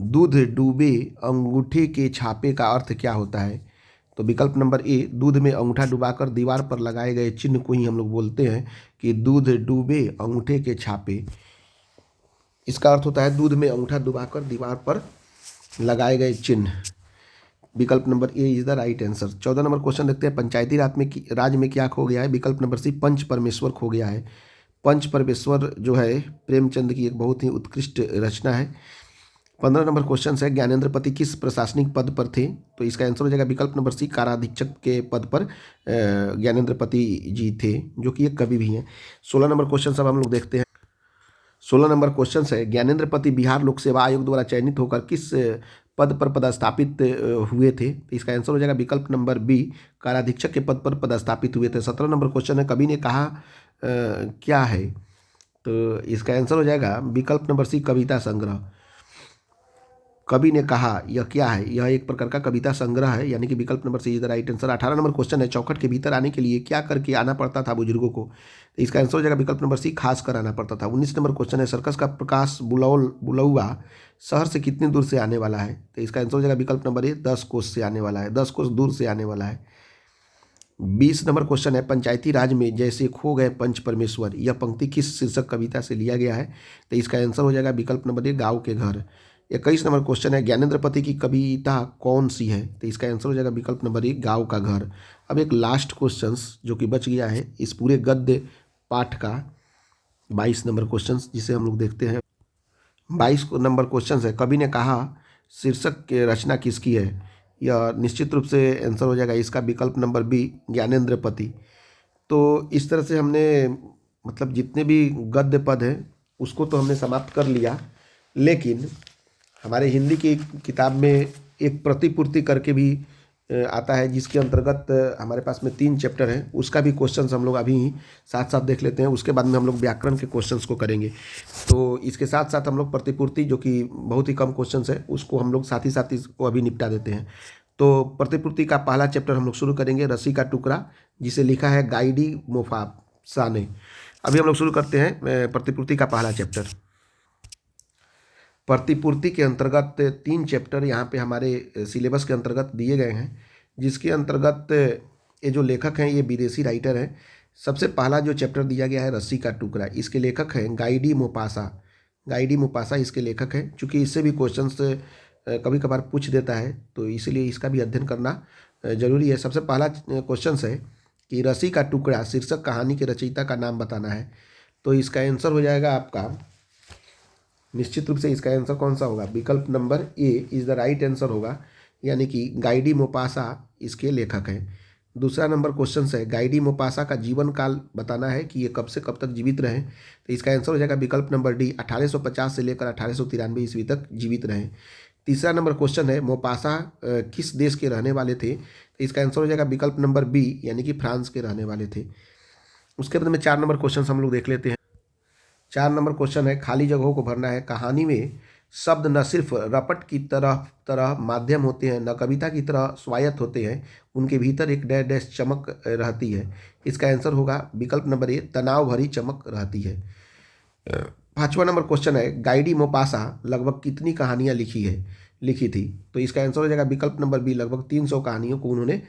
दूध डूबे अंगूठे के छापे का अर्थ क्या होता है? तो विकल्प नंबर ए दूध में अंगूठा डुबाकर दीवार पर लगाए गए चिन्ह को ही हम लोग बोलते हैं कि दूध डूबे अंगूठे के छापे। इसका अर्थ होता है दूध में अंगूठा डुबाकर दीवार पर लगाए गए चिन्ह। विकल्प number A is the right answer. 14 number question देखते हैं, पंचायती राज में क्या खो गया है? विकल्प नंबर सी पंच परमेश्वर खो गया है। पंच परमेश्वर जो है प्रेमचंद की एक बहुत ही उत्कृष्ट रचना है। 15 नंबर क्वेश्चन है, ज्ञानेंद्रपति किस प्रशासनिक पद पर थे? तो इसका आंसर हो जाएगा विकल्प नंबर सी काराधीक्षक के पद पर ज्ञानेंद्रपति जी थे, जो कि एक कवि भी हैं। 16 नंबर क्वेश्चन अब हम लोग देखते हैं। 16 नंबर क्वेश्चन है, ज्ञानेंद्रपति बिहार लोक सेवा आयोग द्वारा चयनित होकर किस पद पर पदस्थापित हुए थे? तो इसका आंसर हो जाएगा विकल्प नंबर बी काराधीक्षक के पद पर पदस्थापित हुए थे। 17 नंबर क्वेश्चन है, कवि ने कहा क्या है? तो इसका आंसर हो जाएगा विकल्प नंबर सी कविता संग्रह। कवि ने कहा यह क्या है? यह एक प्रकार का कविता संग्रह है, यानी कि विकल्प number C is the right answer. 18 number question है, चौखट के भीतर आने के लिए क्या करके आना पड़ता था बुजुर्गों को? तो इसका आंसर हो जाएगा विकल्प नंबर सी खास कर आना पड़ता था। 19 नंबर क्वेश्चन है, सर्कस का प्रकाश बुलौआ शहर से कितनी दूर से आने वाला है? तो इसका आंसर हो जाएगा विकल्प नंबर ए 10 कोस से आने वाला है, 10 कोस दूर से आने वाला है। 20 नंबर क्वेश्चन है, पंचायती राज में जैसे खो गए पंच परमेश्वर, यह पंक्ति किस शीर्षक कविता से लिया गया है? तो इसका आंसर हो जाएगा विकल्प नंबर ए गाँव के घर। 21 नंबर क्वेश्चन है, ज्ञानेंद्रपति की कविता कौन सी है? तो इसका आंसर हो जाएगा विकल्प नंबर ए गाँव का घर। अब एक लास्ट क्वेश्चन जो कि बच गया है इस पूरे गद्य पाठ का, 22 नंबर क्वेश्चन, जिसे हम लोग देखते हैं। 22 नंबर क्वेश्चन है, कवि ने कहा शीर्षक की रचना किसकी है? यह निश्चित रूप से आंसर हो जाएगा इसका विकल्प नंबर बी ज्ञानेंद्रपति। तो इस तरह से हमने मतलब जितने भी गद्य पद हैं उसको तो हमने समाप्त कर लिया, लेकिन हमारे हिंदी की किताब में एक प्रतिपूर्ति करके भी आता है, जिसके अंतर्गत हमारे पास में 3 चैप्टर हैं, उसका भी क्वेश्चंस हम लोग अभी साथ साथ देख लेते हैं। उसके बाद में हम लोग व्याकरण के क्वेश्चंस को करेंगे। तो इसके साथ साथ हम लोग प्रतिपूर्ति, जो कि बहुत ही कम क्वेश्चंस है, उसको हम लोग साथ ही साथ इसको अभी निपटा देते हैं। तो प्रतिपूर्ति का पहला चैप्टर हम लोग शुरू करेंगे, रस्सी का टुकड़ा, जिसे लिखा है गाइडी मोफासा ने। अभी हम लोग शुरू करते हैं प्रतिपूर्ति का पहला चैप्टर। प्रतिपूर्ति के अंतर्गत 3 चैप्टर यहाँ पे हमारे सिलेबस के अंतर्गत दिए गए हैं, जिसके अंतर्गत ये जो लेखक हैं ये विदेशी राइटर हैं। सबसे पहला जो चैप्टर दिया गया है रस्सी का टुकड़ा, इसके लेखक हैं गाइडी मोपासा। गाइडी मोपासा इसके लेखक हैं। चूँकि इससे भी क्वेश्चंस कभी कभार पूछ देता है, तो इसलिए इसका भी अध्ययन करना जरूरी है। सबसे पहला क्वेश्चन है कि रस्सी का टुकड़ा शीर्षक कहानी के रचयिता का नाम बताना है। तो इसका आंसर हो जाएगा आपका, निश्चित रूप से इसका आंसर कौन सा होगा? विकल्प number A is the right answer होगा, यानी कि गाइडी मोपासा इसके लेखक हैं। दूसरा नंबर क्वेश्चन है, गाइडी मोपासा का जीवन काल बताना है कि ये कब से कब तक जीवित रहे। तो इसका आंसर हो जाएगा विकल्प नंबर डी 1850 से लेकर 1893 ईस्वी तक जीवित रहे। तीसरा नंबर क्वेश्चन है, मोपासा किस देश के रहने वाले थे? तो इसका आंसर हो जाएगा विकल्प नंबर बी, यानी कि फ्रांस के रहने वाले थे। उसके बाद में 4 नंबर क्वेश्चन हम लोग देख लेते हैं। 4 नंबर क्वेश्चन है, खाली जगहों को भरना है। कहानी में शब्द न सिर्फ रपट की तरह तरह माध्यम होते हैं, न कविता की तरह स्वायत्त होते हैं, उनके भीतर एक डैश डैश चमक रहती है। इसका आंसर होगा विकल्प नंबर ए, तनाव भरी चमक रहती है। 5वां नंबर क्वेश्चन है, गाइडी मोपासा लगभग कितनी कहानियाँ लिखी थी? तो इसका आंसर हो जाएगा विकल्प नंबर बी, लगभग 300 कहानियों को उन्होंने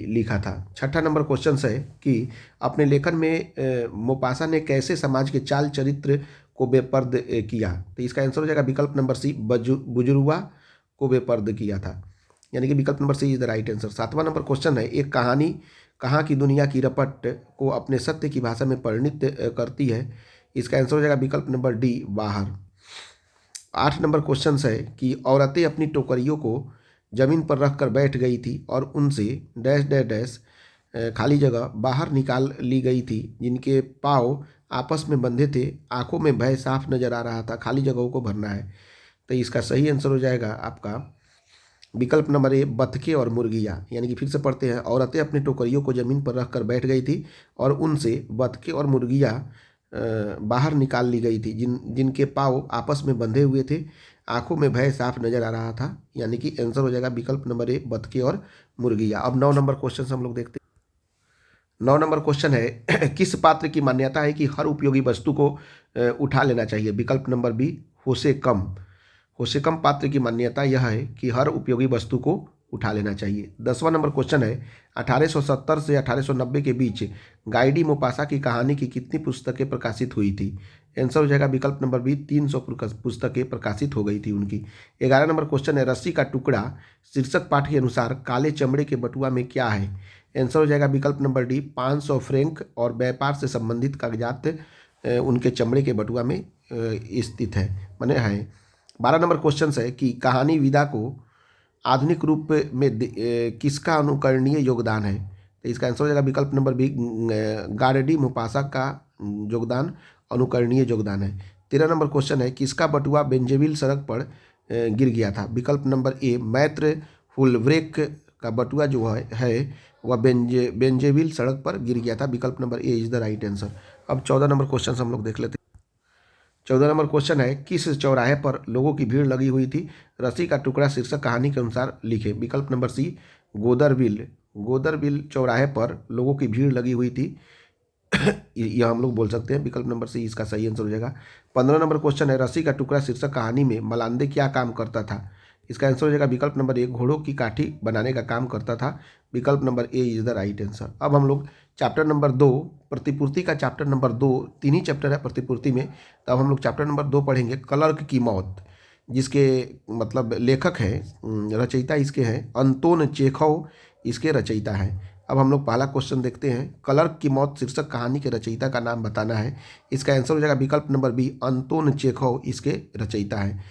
लिखा था। 6ठा नंबर क्वेश्चन है कि अपने लेखन में मोपासा ने कैसे समाज के चाल चरित्र को बेपर्द किया? तो इसका आंसर हो जाएगा विकल्प नंबर सी, बुजुर्गों को बेपर्द किया था, यानी कि विकल्प number C is the right answer. 7वां नंबर क्वेश्चन है, एक कहानी कहाँ की दुनिया की रपट को अपने सत्य की भाषा में परिणित करती है? इसका आंसर हो जाएगा विकल्प नंबर डी, बाहर। 8 नंबर क्वेश्चन है कि औरतें अपनी टोकरियों को जमीन पर रख कर बैठ गई थी और उनसे डैश डैश डैश खाली जगह बाहर निकाल ली गई थी, जिनके पाँव आपस में बंधे थे, आंखों में भय साफ नजर आ रहा था, खाली जगहों को भरना है। तो इसका सही आंसर हो जाएगा आपका विकल्प नंबर ए, बतखे और मुर्गियाँ। यानी कि फिर से पढ़ते हैं, औरतें अपनी टोकरियों को जमीन पर रख कर बैठ गई थी और उनसे बतखे और मुर्गियाँ बाहर निकाल ली गई थी, जिनके पाँव आपस में बंधे हुए थे, आंखों में भय साफ नजर आ रहा था। यानी कि आंसर हो जाएगा विकल्प नंबर ए, बतखे और मुर्गियाँ। अब 9 नंबर क्वेश्चन हम लोग देखते हैं। 9 नंबर क्वेश्चन है, किस पात्र की मान्यता है कि हर उपयोगी वस्तु को उठा लेना चाहिए? विकल्प नंबर बी, होशे कम। होशे कम पात्र की मान्यता यह है कि हर उपयोगी वस्तु को उठा लेना चाहिए। 10वां नंबर क्वेश्चन है, 1870 से 1890 के बीच गाइडी मोपासा की कहानी की कितनी पुस्तकें प्रकाशित हुई थी? आंसर हो जाएगा विकल्प नंबर बी, 300 पुस्तकें प्रकाशित हो गई थी उनकी। 11 नंबर क्वेश्चन है, रस्सी का टुकड़ा शीर्षक पाठ के अनुसार काले चमड़े के बटुआ में क्या है? आंसर हो जाएगा विकल्प नंबर डी, 500 फ्रैंक और व्यापार से संबंधित कागजात उनके चमड़े के बटुआ में स्थित है, माने है। 12 नंबर क्वेश्चन है कि कहानी विदा को आधुनिक रूप में किसका अनुकरणीय योगदान है? तो इसका आंसर हो जाएगा विकल्प नंबर बी, गार्डी मुपासा का योगदान अनुकरणीय योगदान है। 13 नंबर क्वेश्चन है, किसका बटुआ बेंजेविल सड़क पर गिर गया था? विकल्प नंबर ए, मैत्र हुलब्रेक का बटुआ जो है वह बेंजेविल सड़क पर गिर गया था। विकल्प number A is the right answer. अब 14 नंबर क्वेश्चन हम लोग देख लेते हैं। 14 नंबर क्वेश्चन है, किस चौराहे पर लोगों की भीड़ लगी हुई थी? रस्सी का टुकड़ा शीर्षक कहानी के अनुसार लिखे। विकल्प नंबर सी, गोदरबिल चौराहे पर लोगों की भीड़ लगी हुई थी, यह हम लोग बोल सकते हैं। विकल्प नंबर सी इसका सही आंसर हो जाएगा। 15 नंबर क्वेश्चन है, रस्सी का टुकड़ा शीर्षक कहानी में मलांदे क्या काम करता था? इसका आंसर हो जाएगा विकल्प नंबर ए, घोड़ों की काठी बनाने का काम करता था। विकल्प number A is the right answer. अब हम लोग चैप्टर नंबर 2, प्रतिपूर्ति का चैप्टर नंबर 2, 3 ही चैप्टर है प्रतिपूर्ति में, तो अब हम लोग चैप्टर नंबर 2 पढ़ेंगे, क्लर्क की मौत, जिसके मतलब लेखक हैं, रचयिता इसके हैं अंतोन चेखव, इसके रचयिता हैं। अब हम लोग पहला क्वेश्चन देखते हैं, क्लर्क की मौत शीर्षक कहानी के रचयिता का नाम बताना है। इसका आंसर हो जाएगा विकल्प नंबर बी, अंतोन चेखव इसके रचयिता हैं।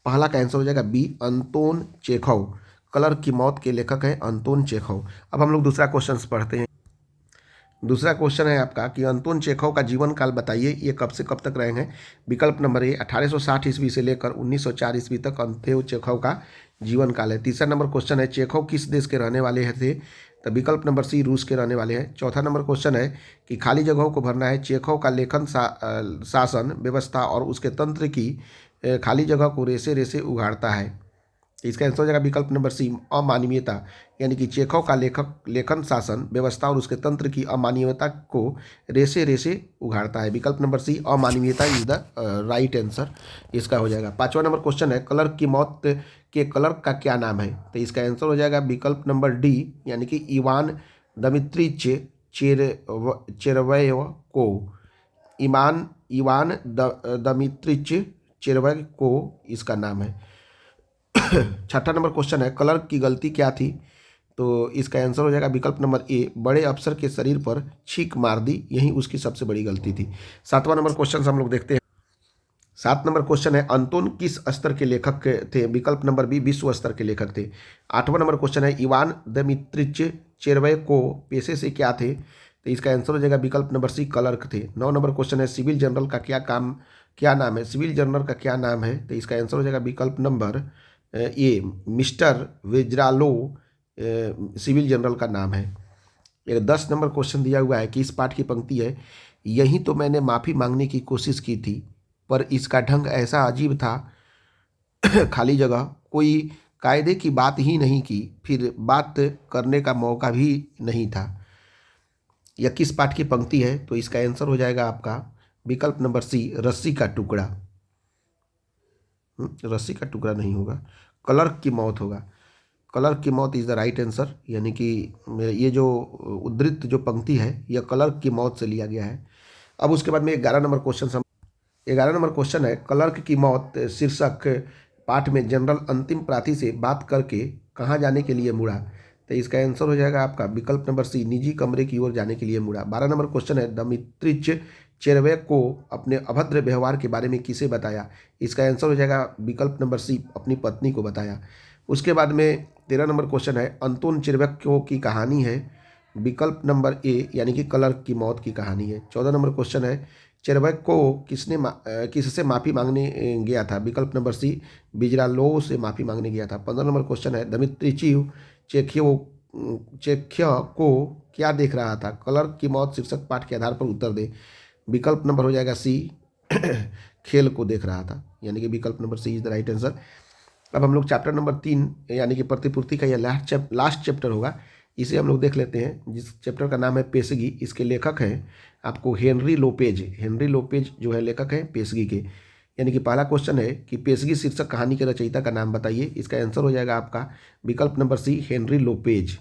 पहला का आंसर हो जाएगा बी, अंतोन चेखव। क्लर्क की मौत के लेखक हैं अंतोन चेखव। अब हम लोग दूसरा क्वेश्चन पढ़ते हैं। दूसरा क्वेश्चन है आपका कि अंतोन चेखव का जीवन काल बताइए, ये कब से कब तक रहे हैं? विकल्प नंबर ए, 1860 ईस्वी से लेकर 1904 ईस्वी तक अंतोन चेखव का जीवन काल है। तीसरा नंबर क्वेश्चन है, चेखव किस देश के रहने वाले थे? तो विकल्प नंबर सी, रूस के रहने वाले हैं। चौथा नंबर क्वेश्चन है कि खाली जगहों को भरना है, चेखव का लेखन शासन व्यवस्था और उसके तंत्र की खाली जगह को रेसे रेसे उघाड़ता है। इसका आंसर हो जाएगा विकल्प नंबर सी, अमानवीयता, यानी कि चेखव का लेखन शासन व्यवस्था और उसके तंत्र की अमानवीयता को रेसे रेसे उघाड़ता है। विकल्प नंबर सी, अमानवीयता इज द राइट आंसर इसका हो जाएगा। 5वां नंबर क्वेश्चन है, क्लर्क की मौत के क्लर्क का क्या नाम है? तो इसका आंसर हो जाएगा विकल्प नंबर डी, यानी कि इवान दमित्रिच चेरेवको। इवान दमित्रिच चेरेवको इसका नाम है। 6ठा नंबर क्वेश्चन है, क्लर्क की गलती क्या थी? तो इसका आंसर हो जाएगा विकल्प नंबर ए, बड़े अफसर के शरीर पर छींक मार दी, यही उसकी सबसे बड़ी गलती थी। 7वां नंबर क्वेश्चन हम लोग देखते हैं। 7 नंबर क्वेश्चन है, अंतोन किस स्तर के लेखक थे? विकल्प नंबर बी, विश्व स्तर के लेखक थे। 8वां नंबर क्वेश्चन है, इवान दमित्रिच चेरेवको पेशे से क्या थे? तो इसका आंसर हो जाएगा विकल्प नंबर सी, क्लर्क थे। 9 नंबर क्वेश्चन है, सिविल जनरल का क्या नाम है? सिविल जनरल का क्या नाम है? तो इसका आंसर हो जाएगा विकल्प नंबर ये, मिस्टर वेजरालो सिविल जनरल का नाम है। 10 नंबर क्वेश्चन दिया हुआ है कि इस पाठ की पंक्ति है, यही तो मैंने माफ़ी मांगने की कोशिश की थी पर इसका ढंग ऐसा अजीब था, खाली जगह, कोई कायदे की बात ही नहीं की, फिर बात करने का मौका भी नहीं था। यह किस पाठ की पंक्ति है? तो इसका आंसर हो जाएगा आपका विकल्प नंबर सी, रस्सी का टुकड़ा। रस्सी का टुकड़ा नहीं होगा, क्लर्क की मौत होगा। क्लर्क की मौत इज द राइट आंसर, यानी कि ये जो उद्धृत जो पंक्ति है यह क्लर्क की मौत से लिया गया है। अब उसके बाद में 11 नंबर क्वेश्चन 11 नंबर क्वेश्चन है, क्लर्क की मौत शीर्षक पाठ में जनरल अंतिम प्रार्थी से बात करके कहाँ जाने के लिए मुड़ा? तो इसका आंसर हो जाएगा आपका विकल्प नंबर सी, निजी कमरे की ओर जाने के लिए मुड़ा। 12 नंबर क्वेश्चन है, दमित्रिच चेरेवको को अपने अभद्र व्यवहार के बारे में किसे बताया? इसका आंसर हो जाएगा विकल्प नंबर सी, अपनी पत्नी को बताया। उसके बाद में 13 नंबर क्वेश्चन है, अंतोन चेरेवको की कहानी है। विकल्प नंबर ए, यानी कि क्लर्क की मौत की कहानी है। 14 नंबर क्वेश्चन है, चेरेवको किससे माफ़ी मांगने गया था? विकल्प नंबर सी, विजरालो से माफ़ी मांगने गया था। 15 नंबर क्वेश्चन है, दमित्रिची चेख्य को क्या देख रहा था? क्लर्क की मौत शीर्षक पाठ के आधार पर उत्तर दे। विकल्प नंबर हो जाएगा सी, खेल को देख रहा था, यानी कि विकल्प number C is the right answer. अब हम लोग चैप्टर नंबर 3 यानी कि प्रतिपूर्ति का यह लास्ट चैप्टर होगा, इसे हम लोग देख लेते हैं, जिस चैप्टर का नाम है पेशगी। इसके लेखक हैं आपको हेनरी लोपेज जो है लेखक हैं पेशगी के। यानी कि पहला क्वेश्चन है कि पेशगी शीर्षक कहानी के रचयिता का नाम बताइए। इसका आंसर हो जाएगा आपका विकल्प नंबर सी, हेनरी लोपेज।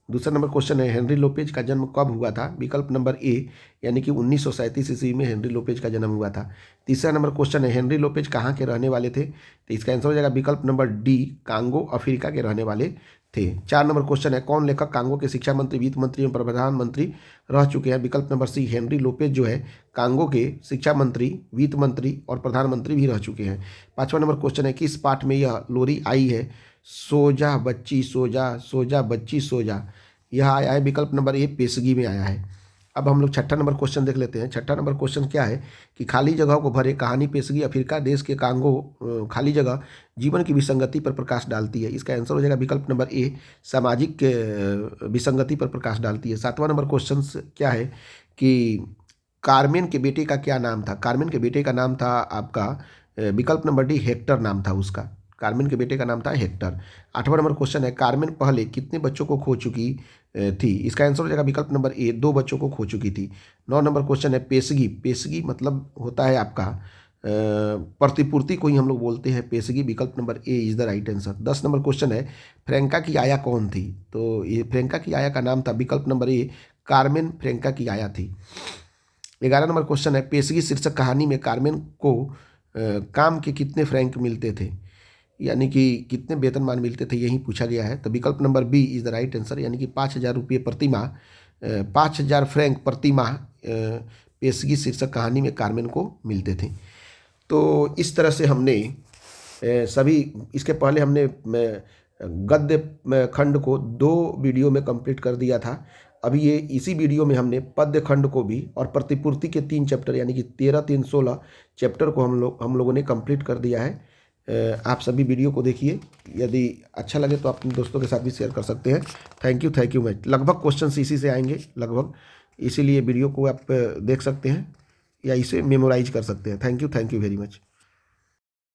दूसरा नंबर क्वेश्चन है हेनरी लोपेज का जन्म कब हुआ था? विकल्प नंबर ए यानी कि 1937 ईस्वी में हेनरी लोपेज का जन्म हुआ था। तीसरा नंबर क्वेश्चन है हेनरी लोपेज कहाँ के रहने वाले थे? तो इसका आंसर हो जाएगा विकल्प नंबर डी, कांगो अफ्रीका के रहने वाले थे। 4 नंबर क्वेश्चन है कौन लेखक कांगो के शिक्षा मंत्री, वित्त मंत्री एवं प्रधानमंत्री रह चुके हैं? विकल्प नंबर सी, हेनरी लोपेज जो है कांगो के शिक्षा मंत्री, वित्त मंत्री और प्रधानमंत्री भी रह चुके हैं। 5वां नंबर क्वेश्चन है किस पाठ में यह लोरी आई है? सो जा बच्ची सो जा, सो जा बच्ची सो जा, यह आया है विकल्प नंबर ए, पेशगी में आया है। अब हम लोग 6ठा नंबर क्वेश्चन देख लेते हैं। 6ठा नंबर क्वेश्चन क्या है कि खाली जगह को भरे, कहानी पेशगी अफ्रीका देश के कांगो खाली जगह जीवन की विसंगति पर प्रकाश डालती है। इसका आंसर हो जाएगा विकल्प नंबर ए, सामाजिक विसंगति पर प्रकाश डालती है। 7वां नंबर क्वेश्चन क्या है कि कार्मेन के बेटे का क्या नाम था? कार्मेन के बेटे का नाम था आपका विकल्प नंबर डी, हेक्टर नाम था उसका। कार्मेन के बेटे का नाम था हेक्टर। 8वां नंबर क्वेश्चन है कार्मेन पहले कितने बच्चों को खो चुकी थी? इसका आंसर हो जाएगा विकल्प नंबर ए, 2 बच्चों को खो चुकी थी। 9 नंबर क्वेश्चन है पेशगी, पेशगी मतलब होता है आपका प्रतिपूर्ति को ही हम लोग बोलते हैं पेशगी, विकल्प number A is the right answer. 10 number question है फ्रैंका की आया कौन थी? तो ये फ्रैंका की आया का नाम था विकल्प नंबर ए, कार्मेन फ्रैंका की आया थी। 11 नंबर क्वेश्चन है पेशगी शीर्षक कहानी में कार्मेन को काम के कितने फ्रैंक मिलते थे, यानी कि कितने वेतनमान मिलते थे, यही पूछा गया है। तो विकल्प number B is the right answer, यानी कि 5,000 रुपये प्रति माह, 5,000 फ्रैंक प्रति माह पेशगी शीर्षक कहानी में कार्मेन को मिलते थे। तो इस तरह से हमने सभी, इसके पहले हमने गद्य खंड को 2 वीडियो में कंप्लीट कर दिया था। अभी ये इसी वीडियो में हमने पद्य खंड को भी और प्रतिपूर्ति के 3 चैप्टर यानी कि 13, 3, 16 चैप्टर को हम लोगों ने कंप्लीट कर दिया है। आप सभी वीडियो को देखिए, यदि अच्छा लगे तो अपने दोस्तों के साथ भी शेयर कर सकते हैं। Thank you much. लगभग क्वेश्चन इसी से आएंगे लगभग, इसीलिए वीडियो को आप देख सकते हैं या इसे मेमोराइज कर सकते हैं। Thank you very much.